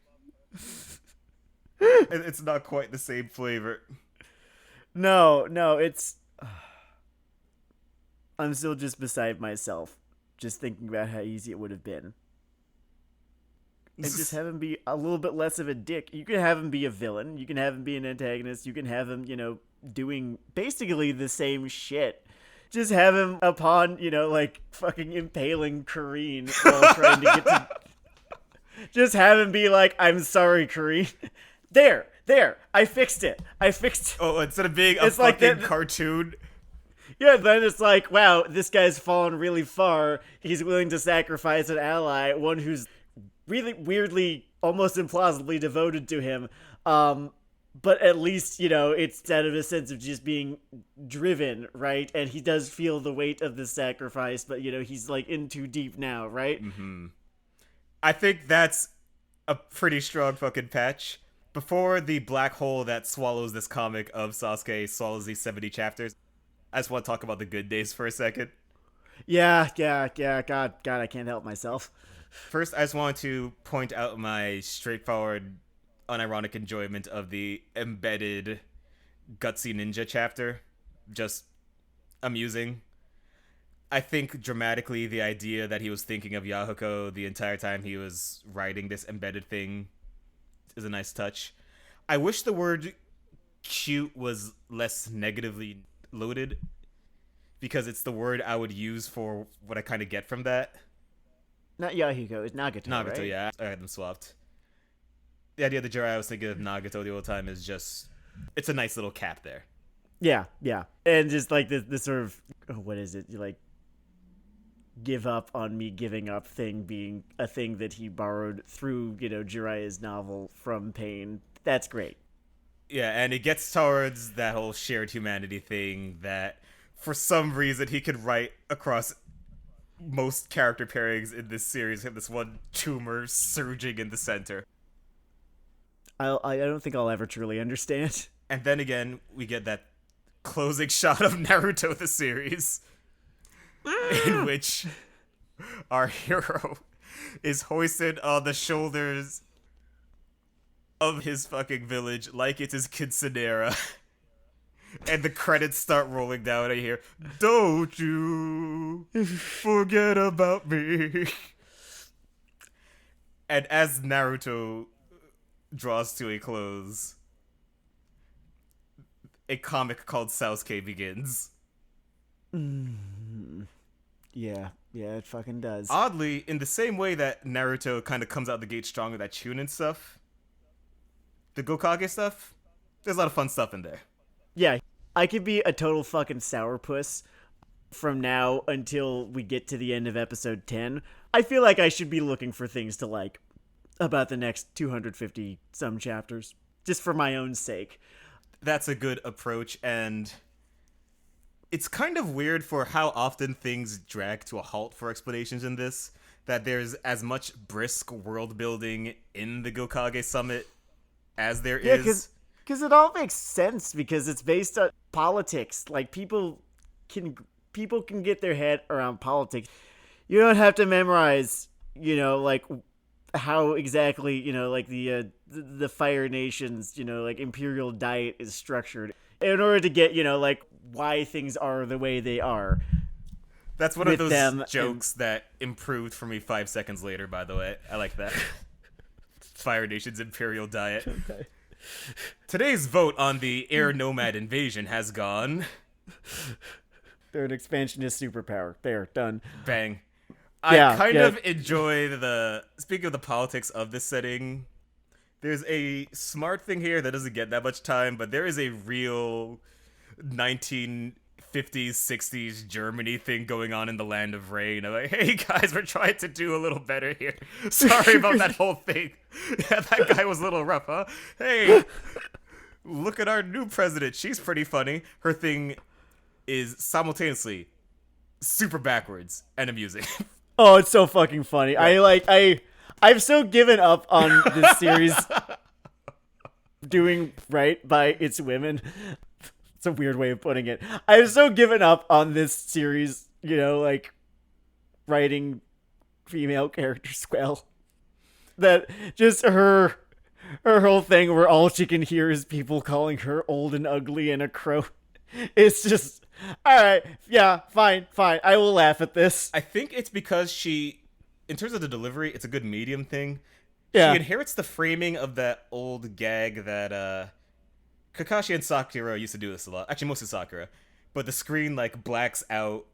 It's not quite the same flavor. No, it's... I'm still just beside myself, just thinking about how easy it would have been. And just have him be a little bit less of a dick. You can have him be a villain. You can have him be an antagonist. You can have him, doing basically the same shit. Just have him upon, fucking impaling Kareen while trying to get to... Just have him be like, "I'm sorry, Kareen. There, I fixed it. Oh, instead of being a fucking cartoon... Yeah, then it's like, wow, this guy's fallen really far. He's willing to sacrifice an ally, one who's really weirdly, almost implausibly devoted to him. But at least, it's out of a sense of just being driven, right? And he does feel the weight of the sacrifice, but, he's in too deep now, right? Mm-hmm. I think that's a pretty strong fucking patch. Before the black hole that swallows this comic of Sasuke swallows these 70 chapters, I just want to talk about the good days for a second. Yeah. God, I can't help myself. First, I just want to point out my straightforward, unironic enjoyment of the embedded gutsy ninja chapter. Just amusing. I think dramatically the idea that he was thinking of Yahuko the entire time he was writing this embedded thing is a nice touch. I wish the word cute was less negatively loaded because it's the word I would use for what I kind of get from that. Not Yahiko, it's Nagato, Nagato, right? yeah. I had them swapped. The idea of the Jiraiya I was thinking of Nagato the whole time is just, it's a nice little cap there. Yeah. And just like this sort of, what is it? Like, give up on me giving up thing being a thing that he borrowed through, Jiraiya's novel from Pain. That's great. Yeah, and it gets towards that whole shared humanity thing that for some reason he could write across most character pairings in this series, have this one tumor surging in the center. I don't think I'll ever truly understand. And then again, we get that closing shot of Naruto the series in which our hero is hoisted on the shoulders of his fucking village like it's his quinceanera. And the credits start rolling down. I hear, "Don't you forget about me." And as Naruto draws to a close, a comic called Sasuke begins. Yeah, it fucking does. Oddly, in the same way that Naruto kind of comes out the gate strong with that Chunin stuff, the Gokage stuff, there's a lot of fun stuff in there. Yeah, I could be a total fucking sourpuss from now until we get to the end of episode 10. I feel like I should be looking for things to like about the next 250 some chapters, just for my own sake. That's a good approach, and it's kind of weird for how often things drag to a halt for explanations in this, that there's as much brisk world building in the Gokage Summit as there is. Because it all makes sense, because it's based on politics. Like, people can get their head around politics. You don't have to memorize, like how exactly, like the Fire Nation's, like imperial diet is structured in order to get, like why things are the way they are. That's one of those jokes that improved for me 5 seconds later, by the way. I like that. Fire Nation's imperial diet. Okay. Today's vote on the air nomad invasion has gone. They're an expansionist superpower. There, done. Bang. I kind of enjoy speaking of the politics of this setting, there's a smart thing here that doesn't get that much time, but there is a real 1950s, 60s Germany thing going on in the Land of Rain. I'm like, hey guys, we're trying to do a little better here. Sorry about that whole thing. Yeah, that guy was a little rough, huh? Hey, look at our new president. She's pretty funny. Her thing is simultaneously super backwards and amusing. Oh, it's so fucking funny. I've so given up on this series doing right by its women. It's a weird way of putting it. I've so given up on this series, like writing female characters well, that just her whole thing where all she can hear is people calling her old and ugly and a crow. It's just, all right, yeah, fine. I will laugh at this. I think it's because she, in terms of the delivery, it's a good medium thing. Yeah. She inherits the framing of that old gag that Kakashi and Sakura used to do this a lot. Actually, mostly Sakura. But the screen, like, blacks out.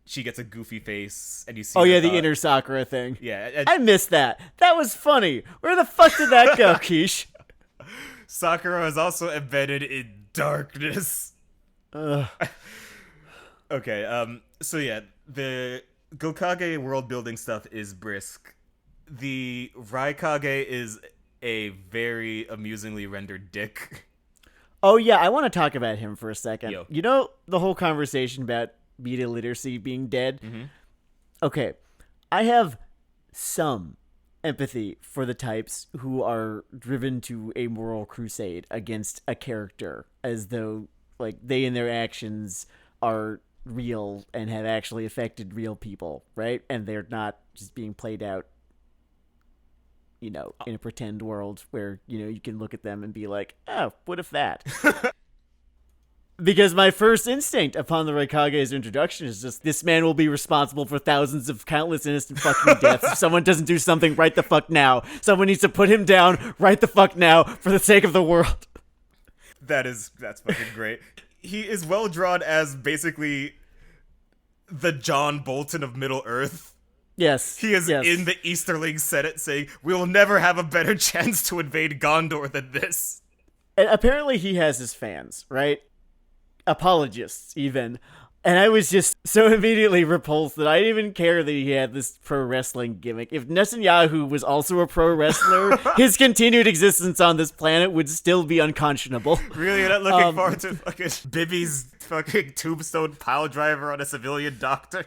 She gets a goofy face, and you see. Oh, yeah, the inner Sakura thing. Yeah. I missed that. That was funny. Where the fuck did that go, Quiche? Sakura is also embedded in darkness. Okay, so yeah, the Gokage world building stuff is brisk. The Raikage is a very amusingly rendered dick. Oh yeah, I want to talk about him for a second. Yo. You know the whole conversation about media literacy being dead? Mm-hmm. Okay, I have some empathy for the types who are driven to a moral crusade against a character as though like they and their actions are real and have actually affected real people, right? And they're not just being played out, in a pretend world where, you can look at them and be like, oh, what if that? Because my first instinct upon the Raikage's introduction is just, this man will be responsible for thousands of countless innocent fucking deaths. If someone doesn't do something right the fuck now, someone needs to put him down right the fuck now for the sake of the world. That's fucking great. he is well drawn as basically the John Bolton of Middle Earth. Yes. He is yes. in the Easterling Senate saying, "We will never have a better chance to invade Gondor than this." And apparently he has his fans, right? Apologists, even. And I was just so immediately repulsed that I didn't even care that he had this pro wrestling gimmick. If Netanyahu was also a pro wrestler, his continued existence on this planet would still be unconscionable. Really, you're not looking forward to fucking Bibby's fucking tombstone pile driver on a civilian doctor?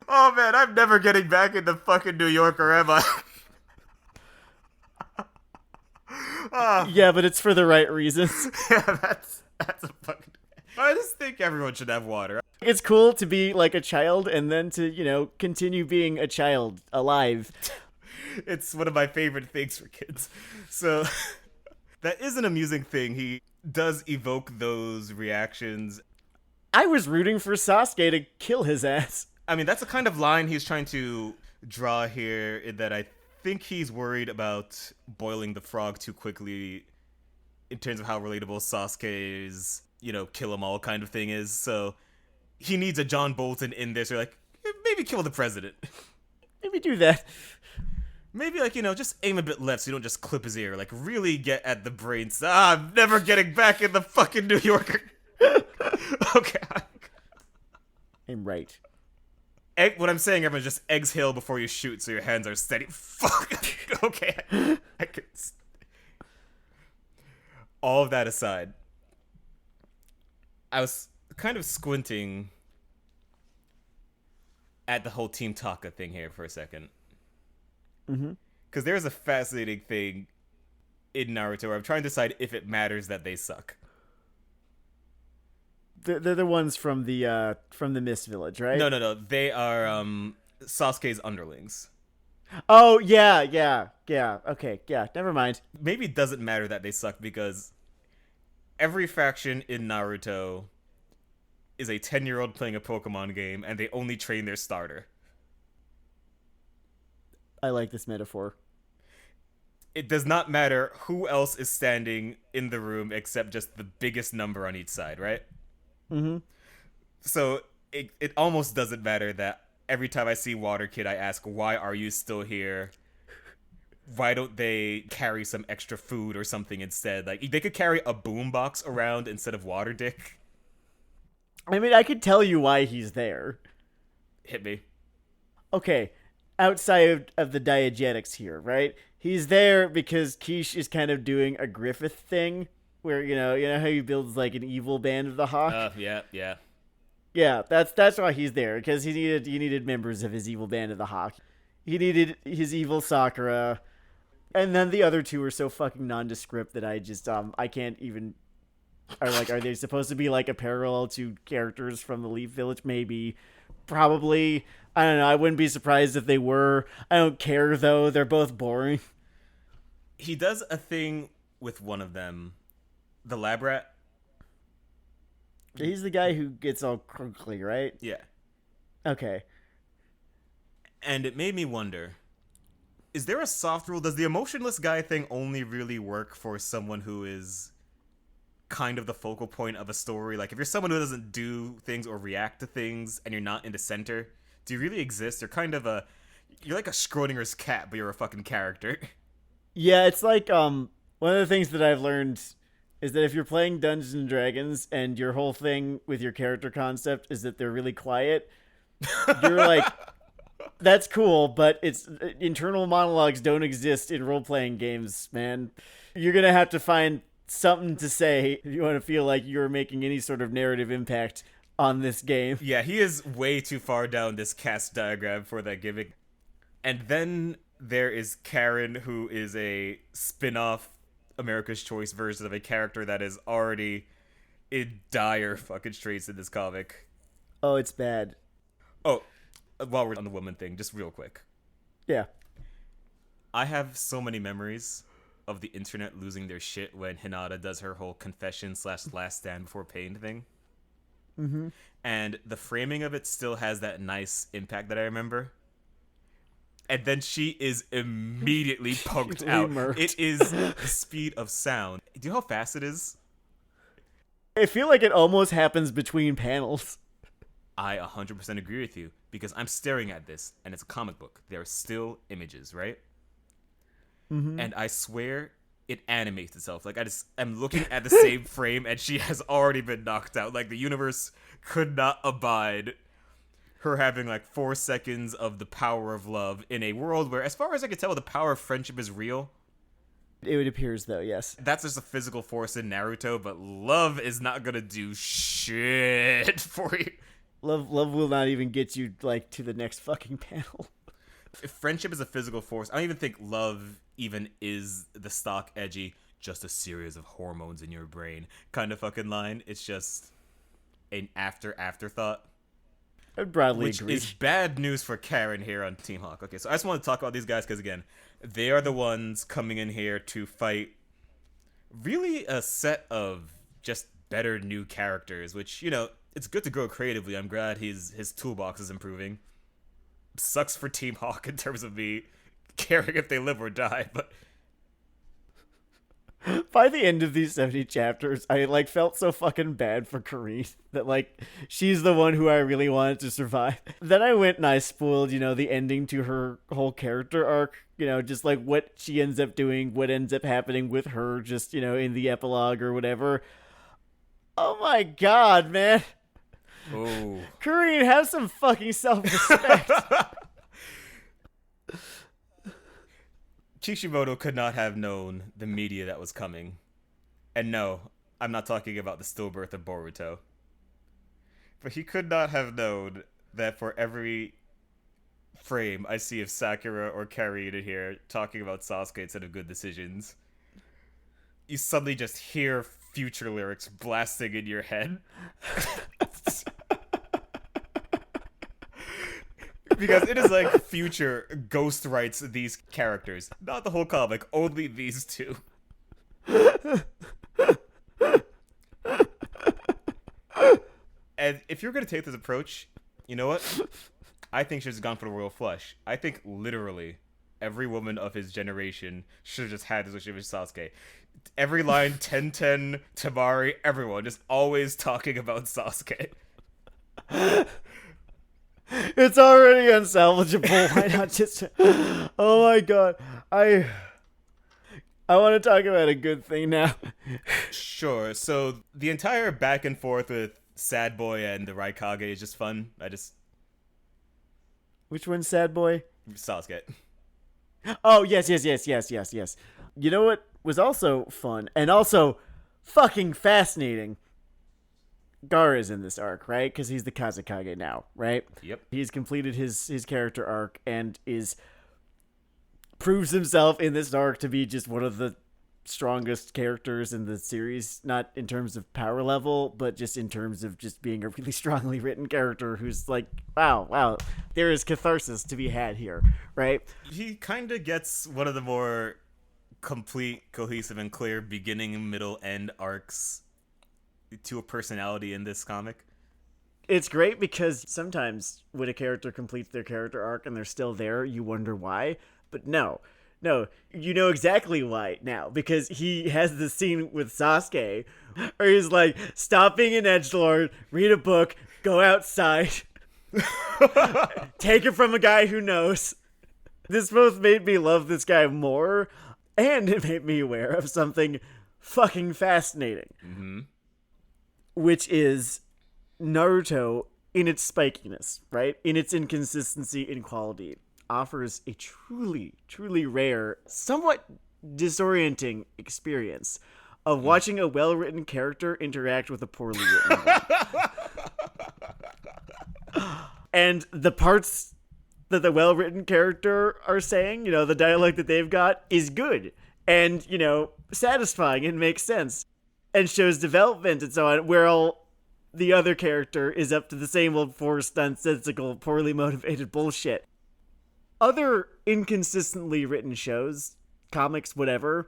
Oh man, I'm never getting back into fucking New York, or am I? Yeah, but it's for the right reasons. Yeah, that's a fucking... I just think everyone should have water. It's cool to be like a child and then to, continue being a child alive. It's one of my favorite things for kids. So, that is an amusing thing. He does evoke those reactions. I was rooting for Sasuke to kill his ass. I mean, that's the kind of line he's trying to draw here, in that I think he's worried about boiling the frog too quickly in terms of how relatable Sasuke's, kill 'em all kind of thing is. So he needs a John Bolton in there. So you're like, maybe kill the president. Maybe do that. Maybe, just aim a bit left so you don't just clip his ear. Like, really get at the brains. I'm never getting back in the fucking New Yorker. Okay. I'm right. What I'm saying, everyone, just exhale before you shoot so your hands are steady. Fuck. Okay. I can... All of that aside, I was kind of squinting at the whole Team Taka thing here for a second. Mm-hmm. Because there's a fascinating thing in Naruto where I'm trying to decide if it matters that they suck. They're the ones from the Mist Village, right? No. They are Sasuke's underlings. Oh, yeah. Okay, yeah, never mind. Maybe it doesn't matter that they suck because every faction in Naruto is a 10-year-old playing a Pokemon game and they only train their starter. I like this metaphor. It does not matter who else is standing in the room except just the biggest number on each side, right? Mm-hmm. So it almost doesn't matter that every time I see Water Kid, I ask, why are you still here? Why don't they carry some extra food or something instead? Like, they could carry a boombox around instead of Water Dick. I mean, I could tell you why he's there. Hit me. Okay, outside of the diegetics here, right? He's there because Quiche is kind of doing a Griffith thing, where, you know how he builds, like, an evil band of the Hawk? Yeah. Yeah, that's why he's there, because he needed members of his evil band of the Hawk. He needed his evil Sakura, and then the other two are so fucking nondescript that I just, I can't even... Are they supposed to be, like, a parallel to characters from the Leaf Village? Maybe. Probably. I don't know, I wouldn't be surprised if they were. I don't care, though. They're both boring. He does a thing with one of them. The lab rat. He's the guy who gets all crinkly, right? Yeah. Okay. And it made me wonder, is there a soft rule? Does the emotionless guy thing only really work for someone who is kind of the focal point of a story? Like, if you're someone who doesn't do things or react to things and you're not in the center, do you really exist? You're like a Schrodinger's cat, but you're a fucking character. Yeah, it's like, one of the things that I've learned is that if you're playing Dungeons and Dragons and your whole thing with your character concept is that they're really quiet, you're like, that's cool, but it's internal monologues don't exist in role-playing games, man. You're gonna have to find something to say if you want to feel like you're making any sort of narrative impact on this game. Yeah, he is way too far down this cast diagram for that gimmick. And then there is Karen, who is a spin-off America's Choice version of a character that is already in dire fucking straits in this comic. Oh, it's bad. Oh, while we're on the woman thing, just real quick. Yeah. I have so many memories of the internet losing their shit when Hinata does her whole confession/last stand before pain thing. Mm-hmm. And the framing of it still has that nice impact that I remember. And then she is immediately punked out. Murked. It is the speed of sound. Do you know how fast it is? I feel like it almost happens between panels. I 100% agree with you because I'm staring at this and it's a comic book. There are still images, right? Mm-hmm. And I swear it animates itself. Like I'm looking at the same frame and she has already been knocked out. Like the universe could not abide her having like 4 seconds of the power of love in a world where, as far as I can tell, the power of friendship is real. It appears, though, yes. That's just a physical force in Naruto, but love is not gonna do shit for you. Love will not even get you, like, to the next fucking panel. If friendship is a physical force, I don't even think love even is the stock edgy, just a series of hormones in your brain kind of fucking line. It's just an afterthought. I'd broadly Which agree. is bad news for Karen here on Team Hawk. Okay, so I just want to talk about these guys because, again, they are the ones coming in here to fight really a set of just better new characters, which, you know, it's good to grow creatively. I'm glad his toolbox is improving. Sucks for Team Hawk in terms of me caring if they live or die, but by the end of these 70 chapters, I, like, felt so fucking bad for Karine that, like, she's the one who I really wanted to survive. Then I went and I spoiled, you know, the ending to her whole character arc, you know, just, like, what she ends up doing, what ends up happening with her, just, you know, in the epilogue or whatever. Oh my god, man. oh. Karine, have some fucking self-respect. Kishimoto could not have known the media that was coming. And no, I'm not talking about the stillbirth of Boruto. But he could not have known that for every frame I see of Sakura or Karin in here talking about Sasuke instead of good decisions, you suddenly just hear future lyrics blasting in your head. Because it is like Future ghost writes these characters. Not the whole comic, only these two. And if you're going to take this approach, you know what? I think she's gone for the royal flush. I think literally every woman of his generation should have just had this relationship with Sasuke. Every line, 10-10, Tamari, everyone, just always talking about Sasuke. It's already unsalvageable. Why not just... Oh my god. I want to talk about a good thing now. Sure. So the entire back and forth with Sad Boy and the Raikage is just fun. Which one's Sad Boy? Sasuke. Oh, yes. You know what was also fun and also fucking fascinating? Gaara's in this arc, right? Because he's the Kazekage now, right? Yep. He's completed his character arc and proves himself in this arc to be just one of the strongest characters in the series, not in terms of power level, but just in terms of just being a really strongly written character who's like, wow, there is catharsis to be had here, right? He kind of gets one of the more complete, cohesive, and clear beginning, middle, end arcs to a personality in this comic. It's great because sometimes when a character completes their character arc and they're still there, you wonder why. But no, you know exactly why now, because he has this scene with Sasuke where he's like, stop being an edgelord, read a book, go outside, take it from a guy who knows. This both made me love this guy more, and it made me aware of something fucking fascinating. Mm-hmm. Which is Naruto in its spikiness, right? In its inconsistency in quality, offers a truly, truly rare, somewhat disorienting experience of watching a well-written character interact with a poorly written one. And the parts that the well-written character are saying, you know, the dialogue that they've got is good and, you know, satisfying and makes sense. And shows development and so on, where all the other character is up to the same old forced, nonsensical, poorly motivated bullshit. Other inconsistently written shows, comics, whatever,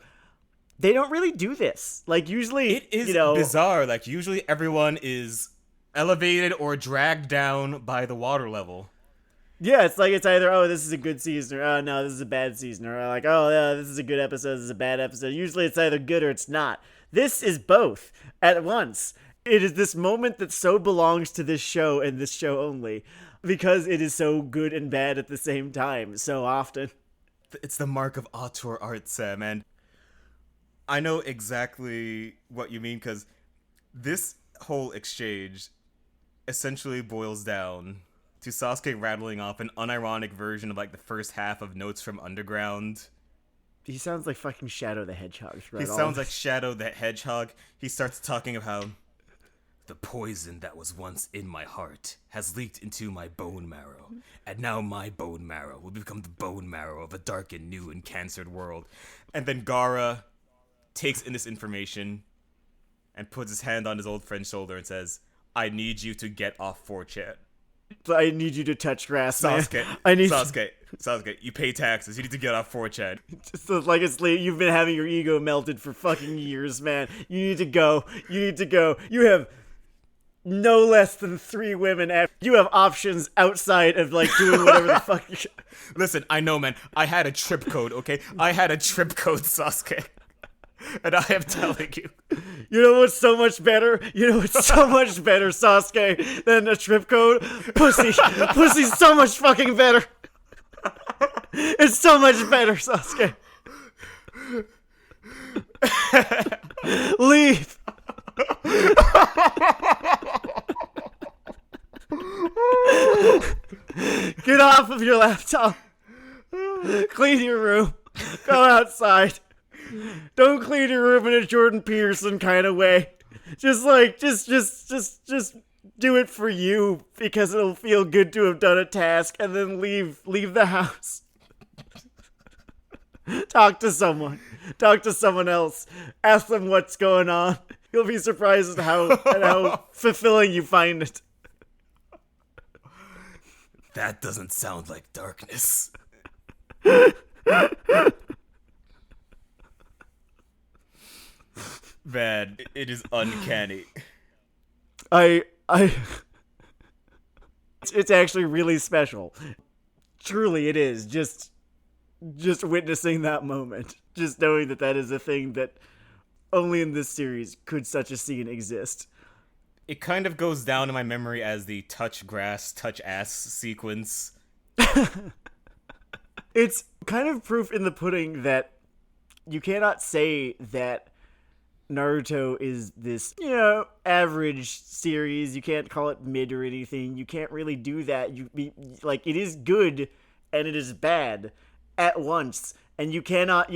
they don't really do this. Like, usually, It is bizarre. Like, usually everyone is elevated or dragged down by the water level. Yeah, it's like it's either, oh, this is a good season, or, oh, no, this is a bad season, or like, oh, yeah, this is a good episode, this is a bad episode. Usually it's either good or it's not. This is both at once. It is this moment that so belongs to this show and this show only, because it is so good and bad at the same time so often. It's the mark of auteur art, Sam, and I know exactly what you mean, because this whole exchange essentially boils down to Sasuke rattling off an unironic version of like the first half of Notes from Underground. He sounds like fucking Shadow the Hedgehog. He sounds like Shadow the Hedgehog. He starts talking of how the poison that was once in my heart has leaked into my bone marrow, and now my bone marrow will become the bone marrow of a dark and new and cancered world. And then Gaara takes in this information and puts his hand on his old friend's shoulder and says, I need you to get off 4chan. I need you to touch grass, man. Sasuke, you pay taxes. You need to get off 4chan. Just like it's late. You've been having your ego melted for fucking years, man. You need to go. You have no less than 3 women. You have options outside of like doing whatever the fuck. Listen, I know, man. I had a trip code, okay? I had a trip code, Sasuke. And I am telling you. You know what's so much better? Sasuke, than a trip code? Pussy. Pussy's so much fucking better. It's so much better, Sasuke. Leave. Get off of your laptop. Clean your room. Go outside. Don't clean your room in a Jordan Peterson kind of way. Just do it for you, because it'll feel good to have done a task, and then leave the house. Talk to someone else. Ask them what's going on. You'll be surprised at how fulfilling you find it. That doesn't sound like darkness. Man, it is uncanny. It's actually really special. Truly, it is. Just witnessing that moment. Just knowing that is a thing that only in this series could such a scene exist. It kind of goes down in my memory as the touch grass, touch ass sequence. It's kind of proof in the pudding that you cannot say that Naruto is this, average series. You can't call it mid or anything. You can't really do that. It is good and it is bad at once. And you cannot,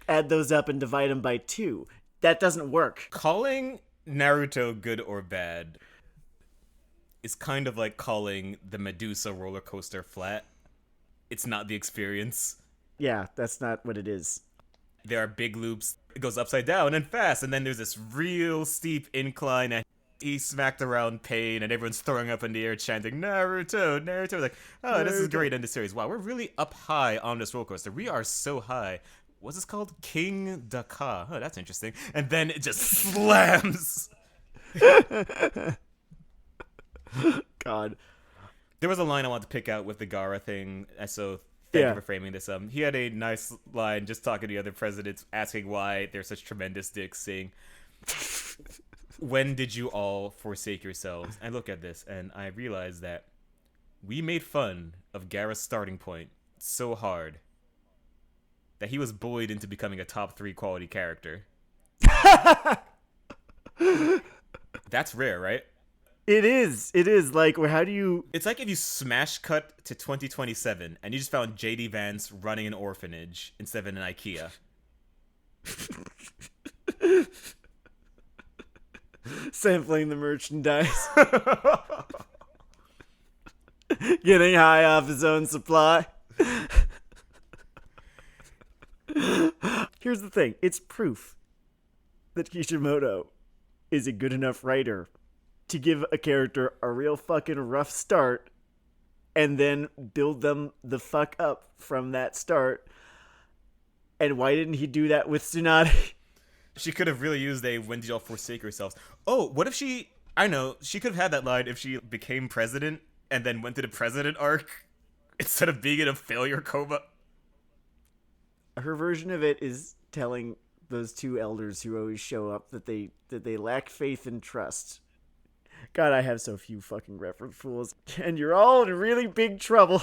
add those up and divide them by 2. That doesn't work. Calling Naruto good or bad is kind of like calling the Medusa roller coaster flat. It's not the experience. Yeah, that's not what it is. There are big loops. It goes upside down and fast, and then there's this real steep incline, and he's smacked around pain, and everyone's throwing up in the air chanting, Naruto, Naruto. Like, oh, this is great in the series. Wow, we're really up high on this roller coaster. We are so high. What's this called? King Daka. Oh, that's interesting. And then it just slams. God. There was a line I wanted to pick out with the Gaara thing, so thank you for framing this. He had a nice line just talking to the other presidents, asking why they're such tremendous dicks, saying, when did you all forsake yourselves? I look at this, and I realize that we made fun of Gaara's starting point so hard that he was bullied into becoming a top 3 quality character. That's rare, right? It is. Like, how do you... It's like if you smash cut to 2027 and you just found J.D. Vance running an orphanage instead of an IKEA. Sampling the merchandise. Getting high off his own supply. Here's the thing. It's proof that Kishimoto is a good enough writer to give a character a real fucking rough start and then build them the fuck up from that start. And why didn't he do that with Tsunade? She could have really used a when did y'all forsake yourselves. Oh, what if she... I know, she could have had that line if she became president and then went to the president arc instead of being in a failure coma. Her version of it is telling those two elders who always show up that they lack faith and trust. God, I have so few fucking reference pools, and you're all in really big trouble.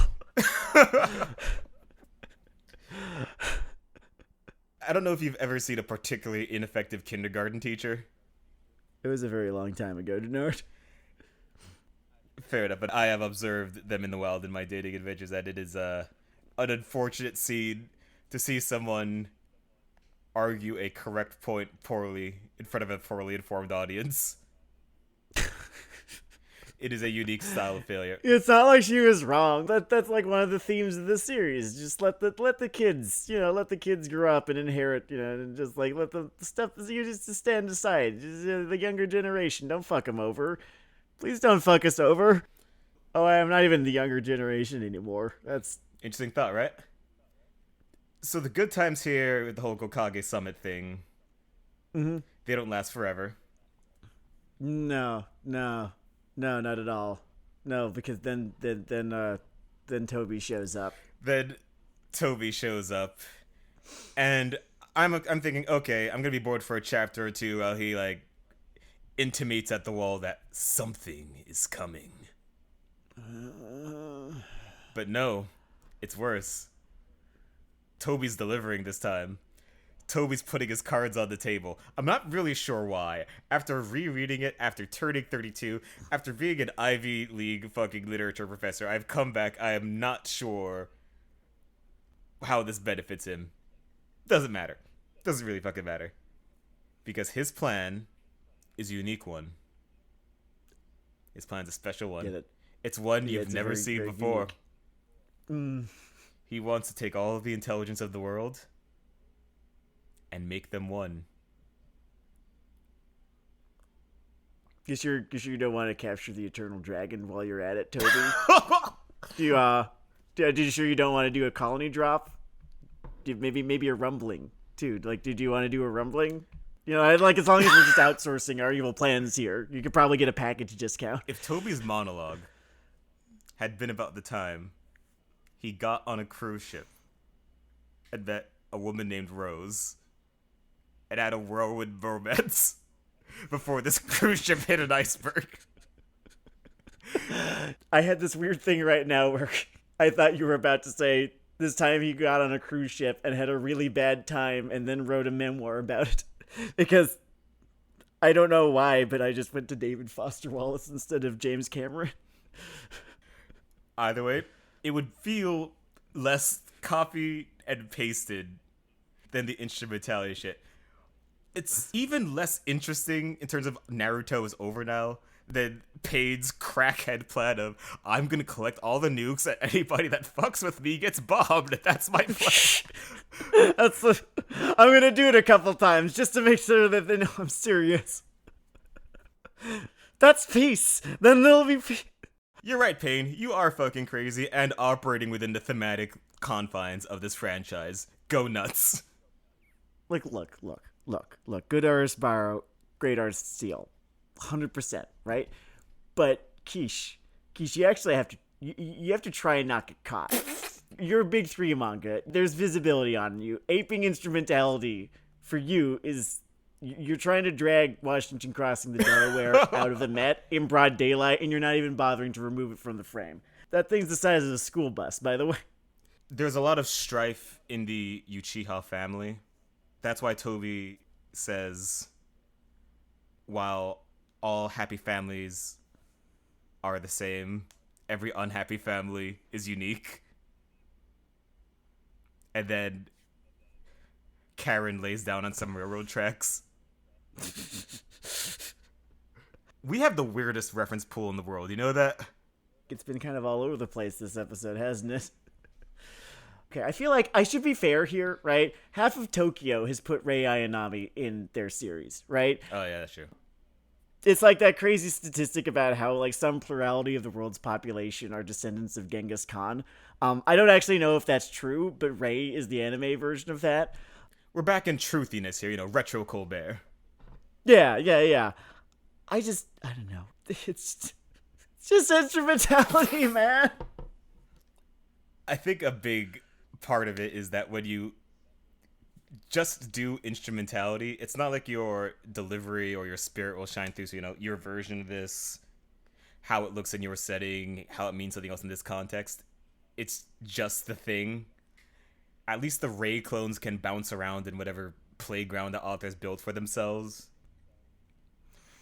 I don't know if you've ever seen a particularly ineffective kindergarten teacher. It was a very long time ago, Denard. Fair enough, but I have observed them in the wild in my dating adventures that it is an unfortunate scene to see someone argue a correct point poorly in front of a poorly informed audience. It is a unique style of failure. It's not like she was wrong. That's like one of the themes of the series. Just let the kids, let the kids grow up and inherit, and just like let the stuff just stand aside. Just, the younger generation, don't fuck them over. Please don't fuck us over. Oh, I am not even the younger generation anymore. That's interesting thought, right? So the good times here with the whole Gokage Summit thing, they don't last forever. No, not at all. No, because then Toby shows up. Then Toby shows up, and I'm thinking, okay, I'm gonna be bored for a chapter or two while he intimates at the wall that something is coming. But no, it's worse. Toby's delivering this time. Toby's putting his cards on the table. I'm not really sure why. After rereading it, after turning 32, after being an Ivy League fucking literature professor, I've come back. I am not sure how this benefits him. Doesn't matter. Doesn't really fucking matter. Because his plan is a unique one. His plan's a special one. Get it. It's one you've never seen before. He wants to take all of the intelligence of the world and make them one. You sure you don't want to capture the eternal dragon while you're at it, Toby? You sure you don't want to do a colony drop? Maybe a rumbling too. Did you want to do a rumbling? As long as we're just outsourcing our evil plans here, you could probably get a package discount. If Toby's monologue had been about the time he got on a cruise ship and met a woman named Rose and had a whirlwind romance before this cruise ship hit an iceberg. I had this weird thing right now where I thought you were about to say this time he got on a cruise ship and had a really bad time and then wrote a memoir about it. Because I don't know why, but I just went to David Foster Wallace instead of James Cameron. Either way, it would feel less copy and pasted than the instrumentality shit. It's even less interesting in terms of Naruto is over now than Pain's crackhead plan of, I'm gonna collect all the nukes and anybody that fucks with me gets bombed. That's my plan. I'm gonna do it a couple times just to make sure that they know I'm serious. That's peace. Then there'll be peace. You're right, Pain. You are fucking crazy and operating within the thematic confines of this franchise. Go nuts. Look. Good artists borrow, great artists steal. 100%, right? But Quiche, you actually have to you have to try and not get caught. You're a big 3 manga. There's visibility on you. Aping instrumentality for you is you're trying to drag Washington Crossing the Delaware out of the Met in broad daylight, and you're not even bothering to remove it from the frame. That thing's the size of a school bus, by the way. There's a lot of strife in the Uchiha family. That's why Toby says, while all happy families are the same, every unhappy family is unique. And then Karen lays down on some railroad tracks. We have the weirdest reference pool in the world, you know that? It's been kind of all over the place this episode, hasn't it? Okay, I feel like I should be fair here, right? Half of Tokyo has put Rei Ayanami in their series, right? Oh yeah, that's true. It's like that crazy statistic about how some plurality of the world's population are descendants of Genghis Khan. I don't actually know if that's true, but Rei is the anime version of that. We're back in truthiness here, retro Colbert. Yeah. I don't know. It's just instrumentality, man. I think a big part of it is that when you just do instrumentality, it's not like your delivery or your spirit will shine through. So, your version of this, how it looks in your setting, how it means something else in this context. It's just the thing. At least the Rey clones can bounce around in whatever playground the authors built for themselves.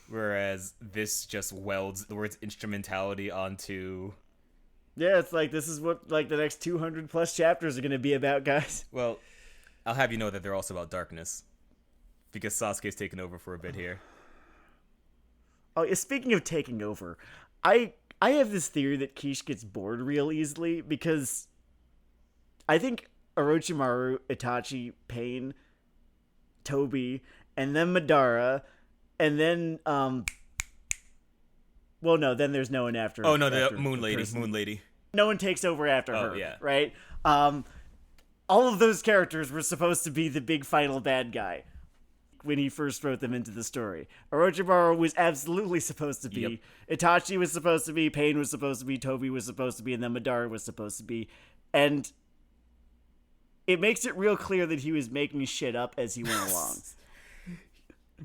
Whereas this just welds the words instrumentality onto... Yeah, it's like, this is what, like, the next 200 plus chapters are going to be about, guys. Well, I'll have you know that they're also about darkness. Because Sasuke's taken over for a bit here. Oh, yeah, speaking of taking over, I have this theory that Kish gets bored real easily, because I think Orochimaru, Itachi, Pain, Toby, and then Madara, and then, well, no, then there's no one after. Oh, no, after the Moon Lady. No one takes over after her, yeah. right? All of those characters were supposed to be the big final bad guy when he first wrote them into the story. Orochimaru was absolutely supposed to be. Yep. Itachi was supposed to be. Pain was supposed to be. Toby was supposed to be. And then Madara was supposed to be. And it makes it real clear that he was making shit up as he went along.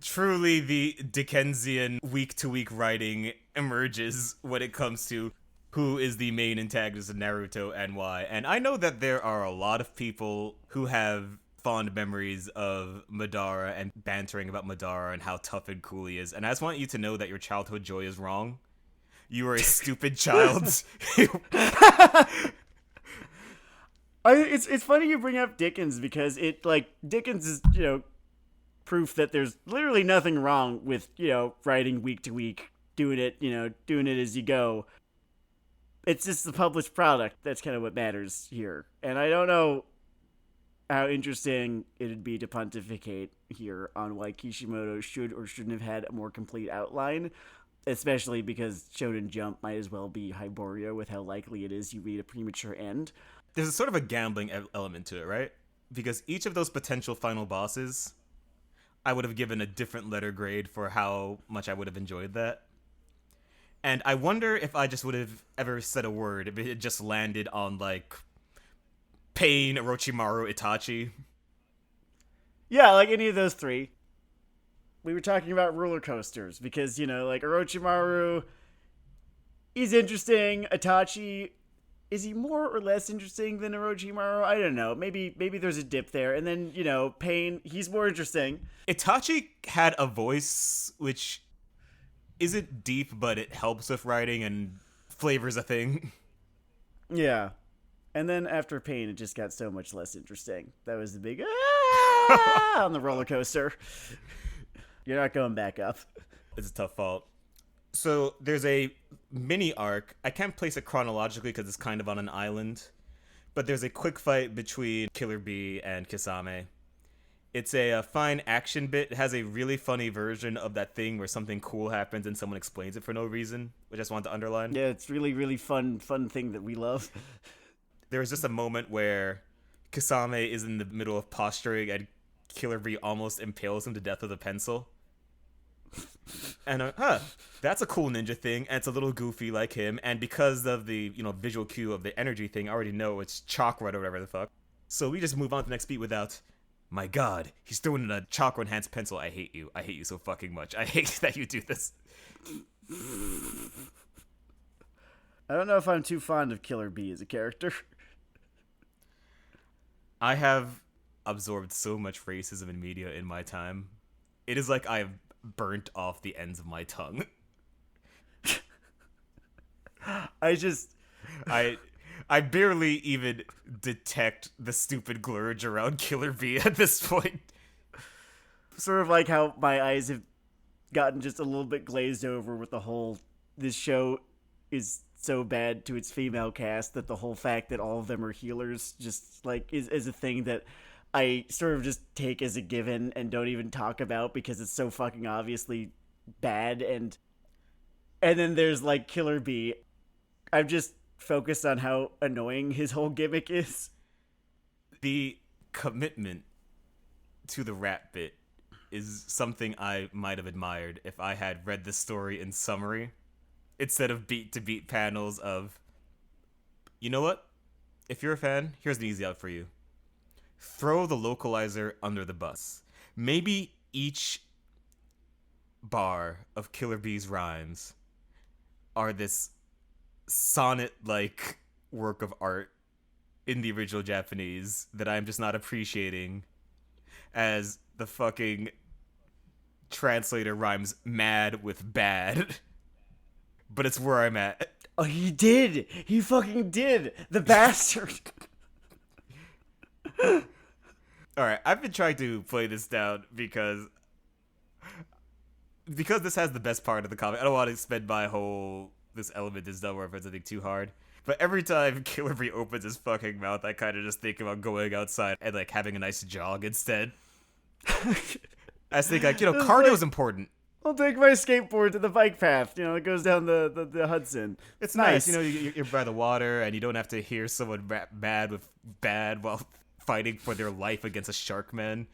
Truly, the Dickensian week-to-week writing emerges when it comes to who is the main antagonist of Naruto and why. And I know that there are a lot of people who have fond memories of Madara and bantering about Madara and how tough and cool he is. And I just want you to know that your childhood joy is wrong. You are a stupid child. It's funny you bring up Dickens, because Dickens is, proof that there's literally nothing wrong with, writing week to week, doing it as you go. It's just the published product. That's kind of what matters here. And I don't know how interesting it'd be to pontificate here on why Kishimoto should or shouldn't have had a more complete outline, especially because Shonen Jump might as well be Hyboria with how likely it is you read a premature end. There's a sort of a gambling element to it, right? Because each of those potential final bosses, I would have given a different letter grade for how much I would have enjoyed that. And I wonder if I just would have ever said a word if it had just landed on, like, Pain, Orochimaru, Itachi. Yeah, like any of those three. We were talking about roller coasters because, like Orochimaru, he's interesting. Itachi, is he more or less interesting than Orochimaru? I don't know. Maybe there's a dip there. And then, Pain, he's more interesting. Itachi had a voice which isn't deep, but it helps with writing and flavors a thing. Yeah. And then after Pain, it just got so much less interesting. That was the big on the roller coaster. You're not going back up. It's a tough fault. So there's a mini arc. I can't place it chronologically because it's kind of on an island. But there's a quick fight between Killer Bee and Kisame. It's a fine action bit. It has a really funny version of that thing where something cool happens and someone explains it for no reason, which I just want to underline. Yeah, it's really, really fun thing that we love. There was just a moment where Kisame is in the middle of posturing and Killer Bee almost impales him to death with a pencil. And that's a cool ninja thing, and it's a little goofy like him, and because of the visual cue of the energy thing, I already know it's chakra or whatever the fuck. So we just move on to the next beat without, my god, he's throwing in a chakra enhanced pencil. I hate you so fucking much. I hate that you do this. I don't know if I'm too fond of Killer Bee as a character. I have absorbed so much racism in media in my time. It is like I've burnt off the ends of my tongue. I barely even detect the stupid glurge around Killer Bee at this point. Sort of like how my eyes have gotten just a little bit glazed over with the whole, this show is so bad to its female cast that the whole fact that all of them are healers just like is a thing that I sort of just take as a given and don't even talk about because it's so fucking obviously bad. And then there's like Killer Bee. I've just focused on how annoying his whole gimmick is. The commitment to the rap bit is something I might have admired if I had read the story in summary instead of beat-to-beat panels of, you know what? If you're a fan, here's an easy out for you. throw the localizer under the bus. Maybe each bar of Killer Bee's rhymes are this sonnet-like work of art in the original Japanese that I'm just not appreciating, as the fucking translator rhymes mad with bad. But it's where I'm at. Oh, he did! He fucking did! The bastard! Alright, I've been trying to play this down because this has the best part of the comic. I don't want to spend this element is done where it's anything too hard. But every time Killer Bee opens his fucking mouth, I kind of just think about going outside and like having a nice jog instead. I think like, cardio is important. I'll take my skateboard to the bike path. It goes down the Hudson. It's nice. You're by the water and you don't have to hear someone rap mad with bad while fighting for their life against a shark man.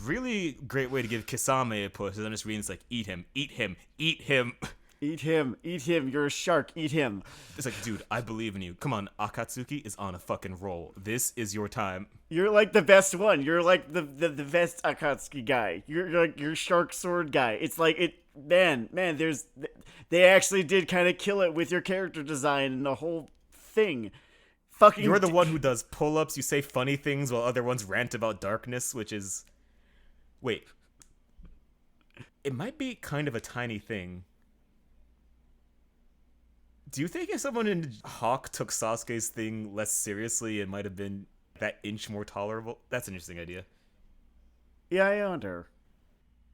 Really great way to give Kisame a push. I'm just reading it's like, eat him, eat him, eat him. Eat him, you're a shark, eat him. It's like, dude, I believe in you. Come on, Akatsuki is on a fucking roll. This is your time. You're like the best one. You're like the best Akatsuki guy. You're like your shark sword guy. It's like they actually did kind of kill it with your character design and the whole thing. Fucking You're the one who does pull-ups, you say funny things while other ones rant about darkness, which is... Wait. It might be kind of a tiny thing. Do you think if someone in Hawk took Sasuke's thing less seriously, it might have been that inch more tolerable? That's an interesting idea. Yeah, I wonder.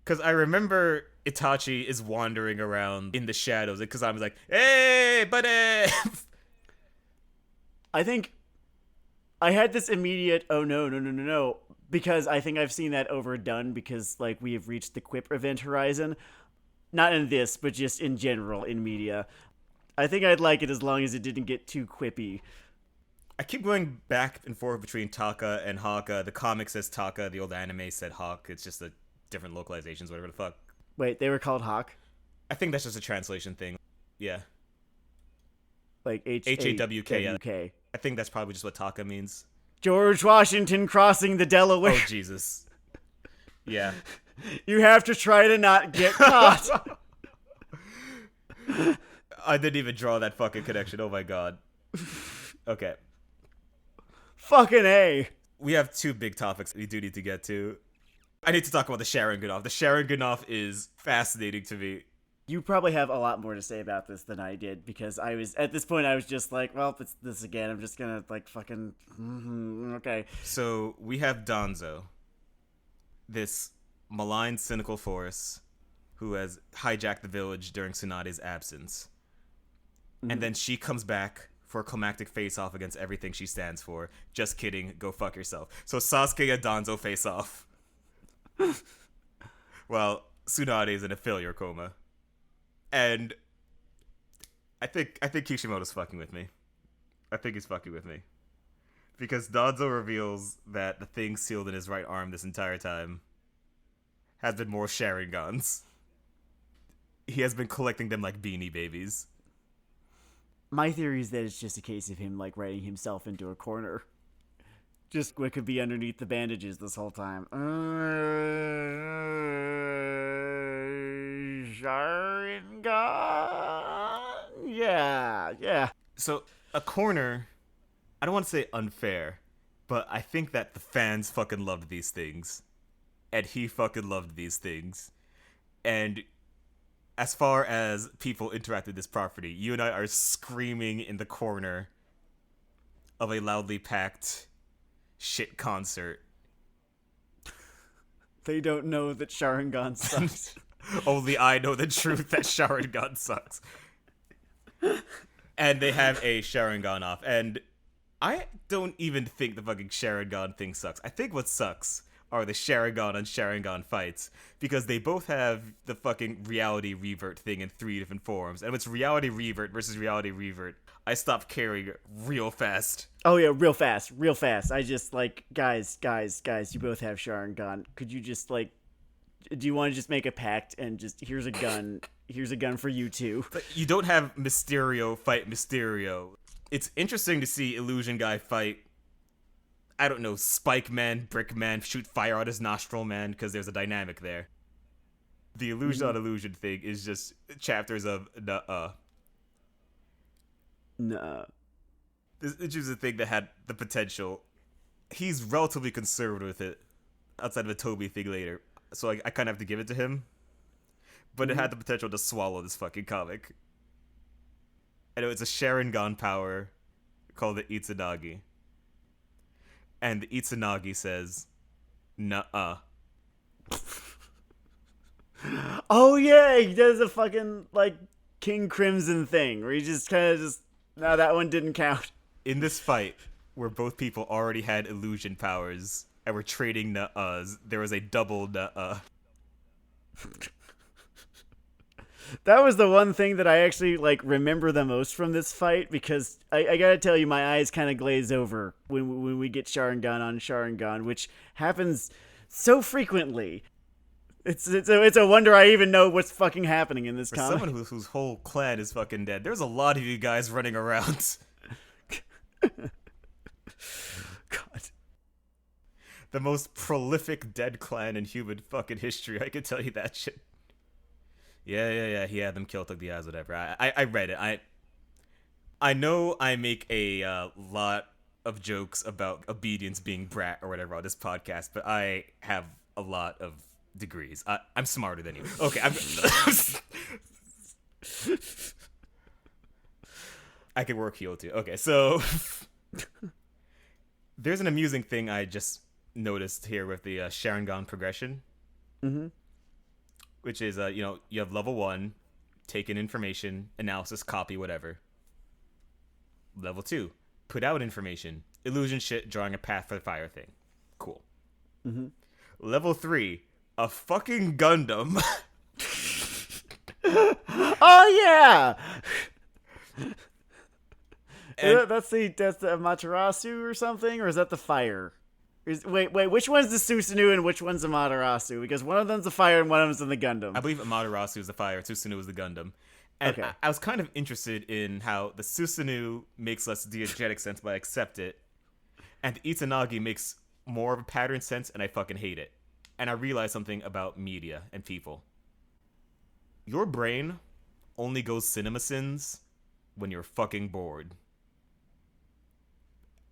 Because I remember Itachi is wandering around in the shadows, and Kazami's like, hey, buddy! I think I had this immediate, oh no, because I think I've seen that overdone because, like, we have reached the quip event horizon. Not in this, but just in general in media. I think I'd like it as long as it didn't get too quippy. I keep going back and forth between Taka and Haka. The comic says Taka, the old anime said Hawk. It's just the different localizations, whatever the fuck. Wait, they were called Hawk? I think that's just a translation thing. Yeah. Like H-A-W-K. I think that's probably just what Taka means. George Washington crossing the Delaware. Oh, Jesus. Yeah. You have to try to not get caught. I didn't even draw that fucking connection. Oh my god. Okay. Fucking A. We have two big topics we do need to get to. I need to talk about the Sharingan-off. The Sharingan-off is fascinating to me. You probably have a lot more to say about this than I did, because at this point I was just like, well, it's this again. I'm just gonna like fucking okay. So we have Danzo, this malign, cynical force who has hijacked the village during Tsunade's absence. And then she comes back for a climactic face-off against everything she stands for. Just kidding, go fuck yourself. So Sasuke and Danzo face off. Well, Tsunade is in a failure coma. And I think Kishimoto's fucking with me. I think he's fucking with me. Because Danzo reveals that the thing sealed in his right arm this entire time has been more Sharingans. He has been collecting them like Beanie Babies. My theory is that it's just a case of him, like, writing himself into a corner. Just what could be underneath the bandages this whole time. Sharingan? Yeah. So, a corner, I don't want to say unfair, but I think that the fans fucking loved these things. And he fucking loved these things. And as far as people interact with this property, you and I are screaming in the corner of a loudly packed shit concert. They don't know that Sharingan sucks. Only I know the truth that Sharingan sucks. And they have a Sharingan off. And I don't even think the fucking Sharingan thing sucks. I think what sucks are the Sharingan on Sharingan fights, because they both have the fucking reality revert thing in 3 different forms. And when it's reality revert versus reality revert, I stopped caring real fast. Oh yeah, real fast. I just like, guys, you both have Sharingan. Could you just like, do you want to just make a pact and just, here's a gun for you two? But you don't have Mysterio fight Mysterio. It's interesting to see Illusion Guy fight I don't know, Spike Man, Brick Man, shoot fire out his nostril man, because there's a dynamic there. The illusion on illusion thing is just chapters of nuh-uh. Nuh-uh. This is a thing that had the potential. He's relatively conservative with it, outside of the Toby thing later. So I kind of have to give it to him. But it had the potential to swallow this fucking comic. I know it's a Sharingan power called the Itsunagi. And the Itsunagi says, nuh-uh. Oh yeah, he does a fucking like King Crimson thing where he just kind of no, that one didn't count. In this fight, where both people already had illusion powers and were trading nuh-uhs, there was a double nuh-uh. That was the one thing that I actually like remember the most from this fight, because I gotta tell you, my eyes kind of glaze over when we get Sharingan on Sharingan, which happens so frequently. It's a wonder I even know what's fucking happening in this For comic. someone whose whole clan is fucking dead, there's a lot of you guys running around. God. The most prolific dead clan in human fucking history, I can tell you that shit. Yeah, he had them kill, took the eyes, whatever. I read it. I know I make a lot of jokes about obedience being brat or whatever on this podcast, but I have a lot of degrees. I'm smarter than you. Okay, I can work heal too. Okay, so there's an amusing thing I just noticed here with the Sharingan progression. Mm-hmm. Which is, you have level 1, take in information, analysis, copy, whatever. Level 2, put out information, illusion shit, drawing a path for the fire thing. Cool. Mm-hmm. Level 3, a fucking Gundam. Oh yeah! And That's the Amaterasu or something, or is that the fire? Wait, which one's the Susanoo and which one's the Amaterasu? Because one of them's the fire and one of them's in the Gundam. I believe Amaterasu is the fire, Susanoo is the Gundam. And Okay. I was kind of interested in how the Susanoo makes less diegetic sense, but I accept it. And the Itsunagi makes more of a pattern sense, and I fucking hate it. And I realized something about media and people. Your brain only goes CinemaSins when you're fucking bored.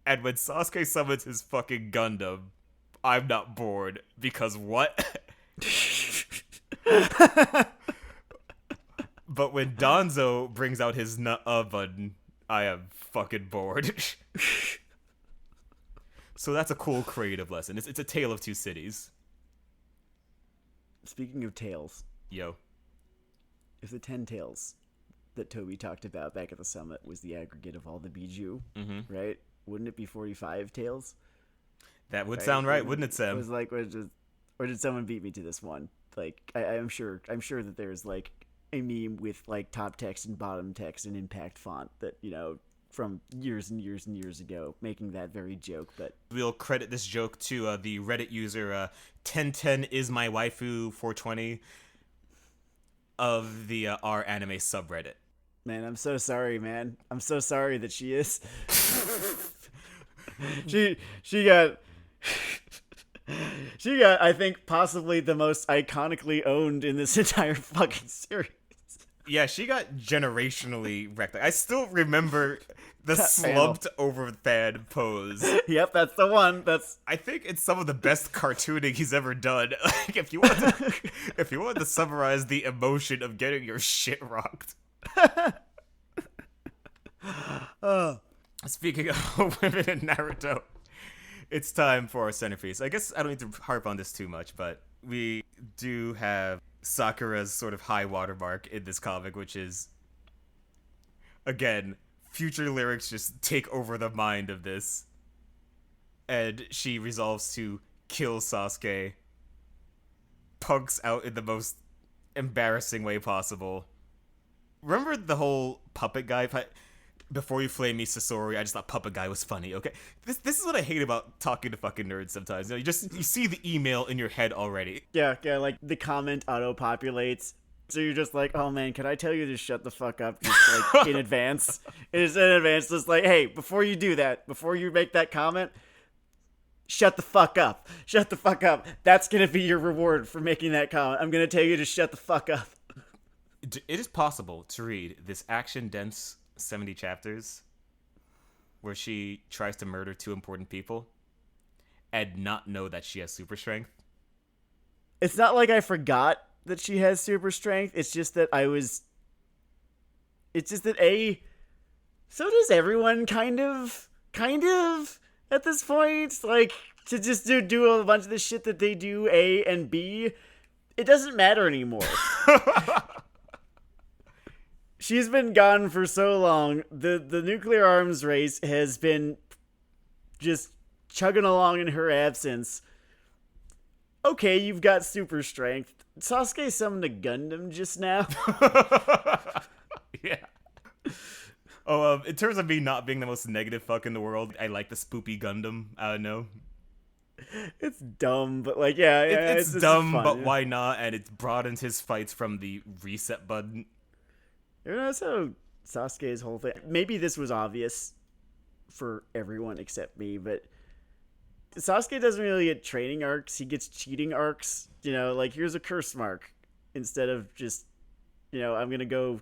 And when Sasuke summons his fucking Gundam, I'm not bored, because what? But when Danzo brings out his nuh-uh button, I am fucking bored. So that's a cool creative lesson. It's a tale of two cities. Speaking of tales, Yo. if the 10 tales that Toby talked about back at the summit was the aggregate of all the Biju, right? Wouldn't it be 45 tales? That would sound right, wouldn't it, Sam? It was like, or did someone beat me to this one? Like, I'm sure that there's like a meme with like top text and bottom text and impact font that, from years and years and years ago, making that very joke. But We'll credit this joke to the Reddit user 1010 is my waifu 420 of the r anime subreddit. man, I'm so sorry, man. I'm so sorry that she is. she got I think possibly the most iconically owned in this entire fucking series. Yeah, she got generationally wrecked. I still remember the slumped over fan pose. Yep, that's the one. I think it's some of the best cartooning he's ever done. Like, if you want to summarize the emotion of getting your shit rocked. Speaking of women in Naruto, it's time for our centerpiece. I guess I don't need to harp on this too much, but we do have Sakura's sort of high watermark in this comic, which is, again, future lyrics just take over the mind of this. And she resolves to kill Sasuke, punks out in the most embarrassing way possible. Remember the whole puppet guy? Before you flame me, Sasori, I just thought puppet guy was funny, okay? This is what I hate about talking to fucking nerds sometimes. You see the email in your head already. Yeah, like the comment auto-populates. So you're just like, oh man, can I tell you to shut the fuck up just like in advance? It's in advance, just like, hey, before you do that, before you make that comment, shut the fuck up. Shut the fuck up. That's gonna be your reward for making that comment. I'm gonna tell you to shut the fuck up. It is possible to read this action-dense 70 chapters where she tries to murder two important people and not know that she has super strength. It's not like I forgot that she has super strength. It's just that so does everyone kind of at this point, like, to just do a bunch of the shit that they do, A and B, it doesn't matter anymore. She's been gone for so long. The nuclear arms race has been just chugging along in her absence. Okay, you've got super strength. Sasuke summoned a Gundam just now. Yeah. Oh, in terms of me not being the most negative fuck in the world, I like the spoopy Gundam. I don't know. It's dumb, but like, yeah, it's dumb, fun, but yeah. why not? And it broadens his fights from the reset button. You know, so Sasuke's whole thing. Maybe this was obvious for everyone except me, but Sasuke doesn't really get training arcs. He gets cheating arcs. You know, like, here's a curse mark instead of just, you know, I'm going to go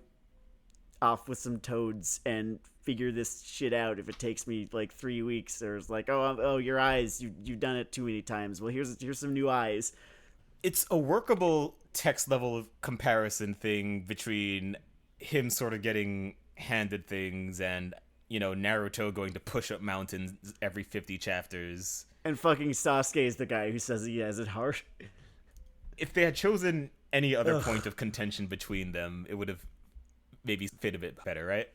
off with some toads and figure this shit out if it takes me like 3 weeks. Or it's like, oh, your eyes, you've done it too many times. Well, here's some new eyes. It's a workable text level comparison thing between him sort of getting handed things and, you know, Naruto going to push up mountains every 50 chapters. And fucking Sasuke is the guy who says he has it hard. If they had chosen any other point of contention between them, it would have maybe fit a bit better, right?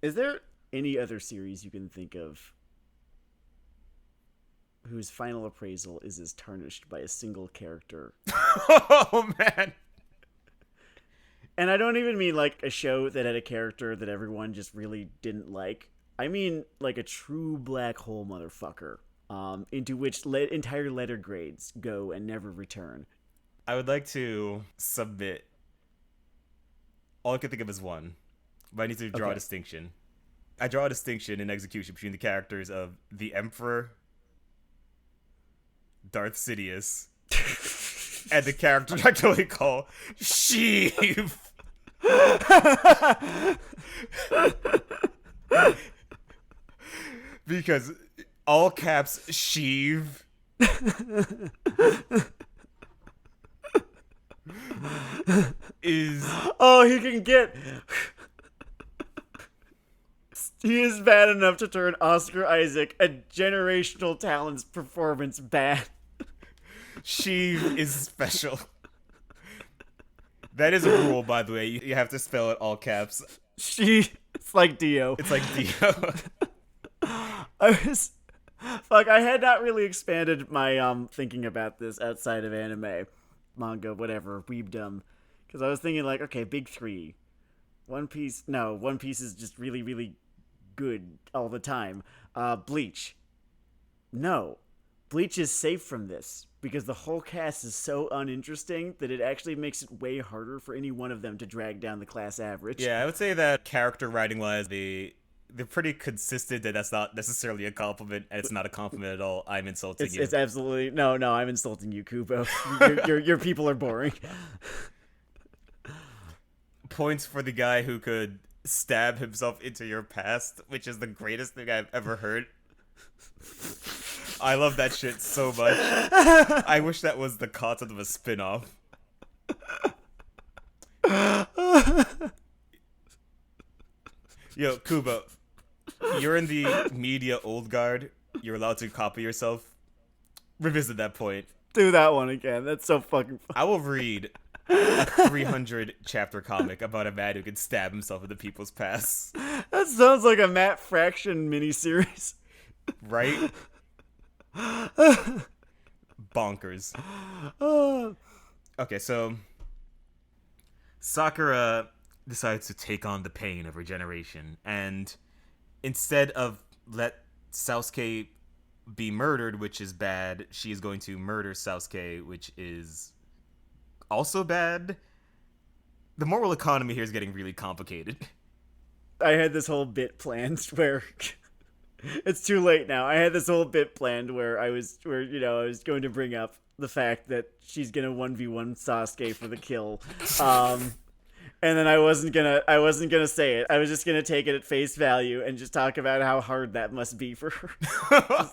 Is there any other series you can think of whose final appraisal is as tarnished by a single character? Oh, man. And I don't even mean like a show that had a character that everyone just really didn't like. I mean like a true black hole motherfucker, into which entire letter grades go and never return. I would like to submit. All I can think of is one, but I need to draw a distinction. I draw a distinction in execution between the characters of the Emperor, Darth Sidious, and the character I totally call Sheev. Because all caps Sheev is... Oh, he can get... He is bad enough to turn Oscar Isaac, a generational talent's performance, bad. Sheev is special. That is a rule, by the way. You have to spell it all caps. It's like Dio. It's like Dio. I had not really expanded my thinking about this outside of anime, manga, whatever, weebdom. Because I was thinking like, okay, big three. One Piece is just really, really good all the time. Bleach. No. Bleach is safe from this because the whole cast is so uninteresting that it actually makes it way harder for any one of them to drag down the class average. Yeah, I would say that character writing wise, they're pretty consistent, and that's not necessarily a compliment, and it's not a compliment at all. I'm insulting you. It's absolutely no. I'm insulting you, Kubo. your people are boring. Points for the guy who could stab himself into your past, which is the greatest thing I've ever heard. I love that shit so much. I wish that was the concept of a spin-off. Yo, Kubo, you're in the media old guard. You're allowed to copy yourself. Revisit that point. Do that one again. That's so fucking fun. I will read a 300 chapter comic about a man who can stab himself into people's past. That sounds like a Matt Fraction miniseries. Right? Bonkers. Okay, so Sakura decides to take on the pain of her generation, and instead of let Sasuke be murdered, which is bad, she is going to murder Sasuke, which is also bad. The moral economy here is getting really complicated. I had this whole bit planned where It's too late now. I had this whole bit planned where I was going to bring up the fact that she's gonna 1v1 Sasuke for the kill. And then I wasn't gonna say it. I was just gonna take it at face value and just talk about how hard that must be for her.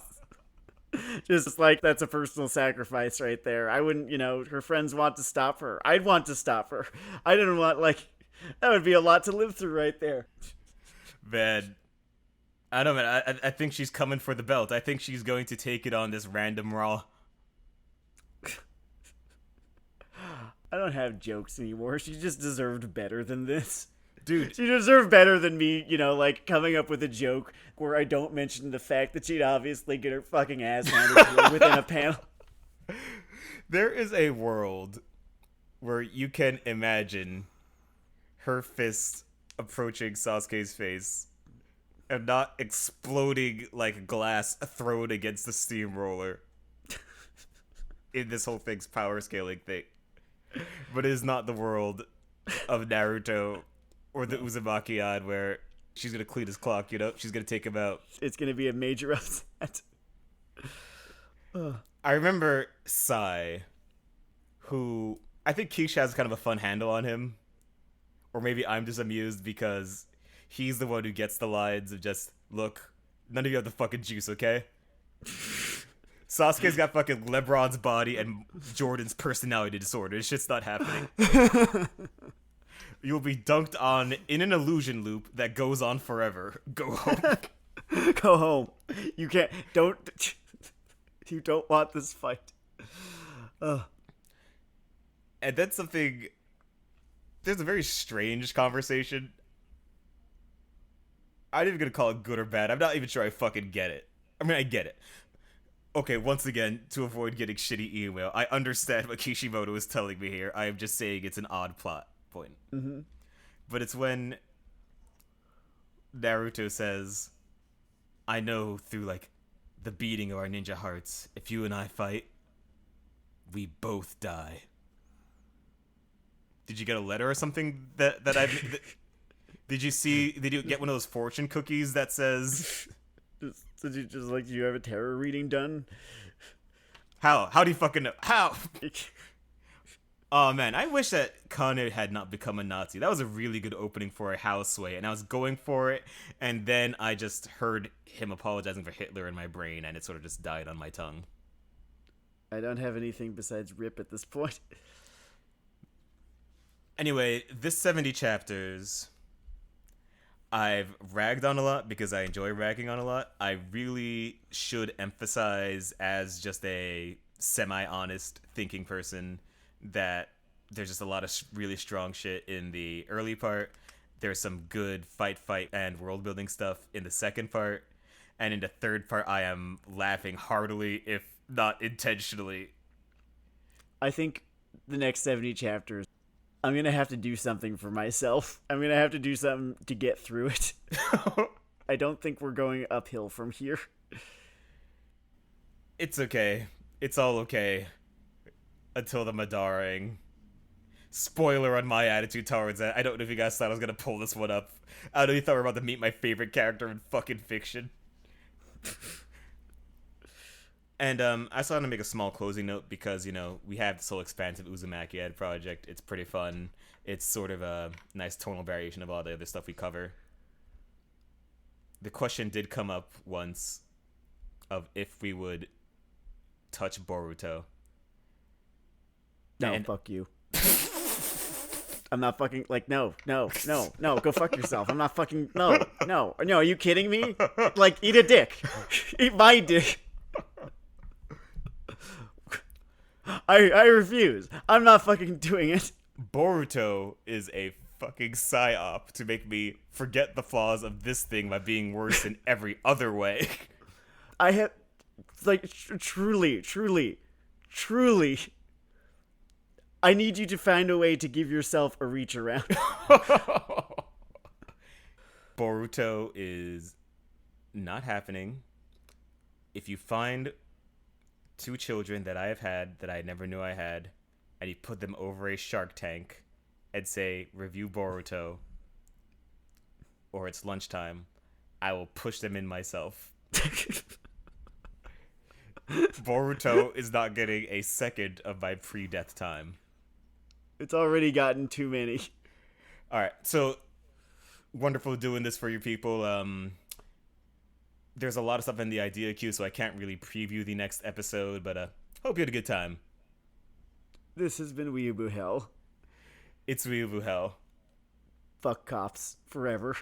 just like that's a personal sacrifice right there. I wouldn't, her friends want to stop her. I'd want to stop her. I didn't want that would be a lot to live through right there. Man, I don't know, man. I think she's coming for the belt. I think she's going to take it on this random Raw. I don't have jokes anymore. She just deserved better than this. Dude. She deserved better than me, coming up with a joke where I don't mention the fact that she'd obviously get her fucking ass handed to her within a panel. There is a world where you can imagine her fist approaching Sasuke's face and not exploding like glass thrown against the steamroller in this whole thing's power scaling thing. But it is not the world of Naruto or the Uzumakiad where she's going to clean his clock, She's going to take him out. It's going to be a major upset. I remember Sai, who I think Keisha has kind of a fun handle on him. Or maybe I'm just amused because he's the one who gets the lines of just, look, none of you have the fucking juice, okay? Sasuke's got fucking LeBron's body and Jordan's personality disorder. This shit's not happening. You'll be dunked on in an illusion loop that goes on forever. Go home. Go home. You can't. You don't want this fight. And that's something. There's a very strange conversation. I'm not even gonna call it good or bad. I'm not even sure I fucking get it. I mean, I get it. Okay, once again, to avoid getting shitty email, I understand what Kishimoto is telling me here. I am just saying it's an odd plot point. Mm-hmm. But it's when Naruto says, I know through, the beating of our ninja hearts, if you and I fight, we both die. Did you get a letter or something that did you get one of those fortune cookies that says... Did you do you have a tarot reading done? How do you fucking know? How? Oh man, I wish that Kane had not become a Nazi. That was a really good opening for a houseway, and I was going for it, and then I just heard him apologizing for Hitler in my brain, and it sort of just died on my tongue. I don't have anything besides rip at this point. Anyway, this 70 chapters... I've ragged on a lot because I enjoy ragging on a lot. I really should emphasize as just a semi-honest thinking person that there's just a lot of really strong shit in the early part. There's some good fight and world building stuff in the second part. And in the third part, I am laughing heartily, if not intentionally. I think the next 70 chapters, I'm going to have to do something for myself. I'm going to have to do something to get through it. I don't think we're going uphill from here. It's okay. It's all okay. Until the Madaraing. Spoiler on my attitude towards that. I don't know if you guys thought I was going to pull this one up. I don't know if you thought we were about to meet my favorite character in fucking fiction. And I just wanted to make a small closing note because, we have this whole expansive Uzumakiad project. It's pretty fun. It's sort of a nice tonal variation of all the other stuff we cover. The question did come up once of if we would touch Boruto. No, fuck you. I'm not fucking, no, go fuck yourself. I'm not fucking, no, are you kidding me? Eat a dick. Eat my dick. I refuse. I'm not fucking doing it. Boruto is a fucking psyop to make me forget the flaws of this thing by being worse in every other way. I have, truly, I need you to find a way to give yourself a reach around. Boruto is not happening. If you find 2 children that I have had that I never knew I had, and you put them over a Shark Tank and say, review Boruto, or it's lunchtime, I will push them in myself. Boruto is not getting a second of my pre-death time. It's already gotten too many. All right, so wonderful doing this for you people. There's a lot of stuff in the idea queue, so I can't really preview the next episode, but hope you had a good time. This has been Weeaboo Hell. It's Weeaboo Hell. Fuck cops forever.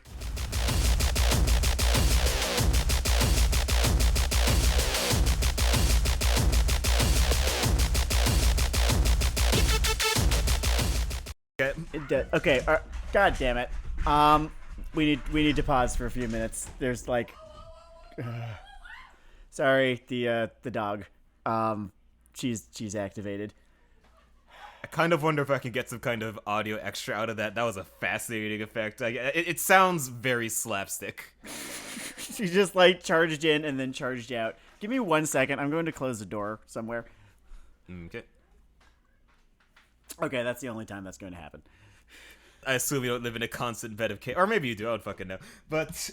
Okay. God damn it. We need to pause for a few minutes. There's like, sorry, the dog. She's activated. I kind of wonder if I can get some kind of audio extra out of that. That was a fascinating effect. It sounds very slapstick. She just like charged in and then charged out. Give me 1 second. I'm going to close the door somewhere. Okay. Okay, that's the only time that's going to happen. I assume you don't live in a constant bed of chaos. Or maybe you do. I don't fucking know. But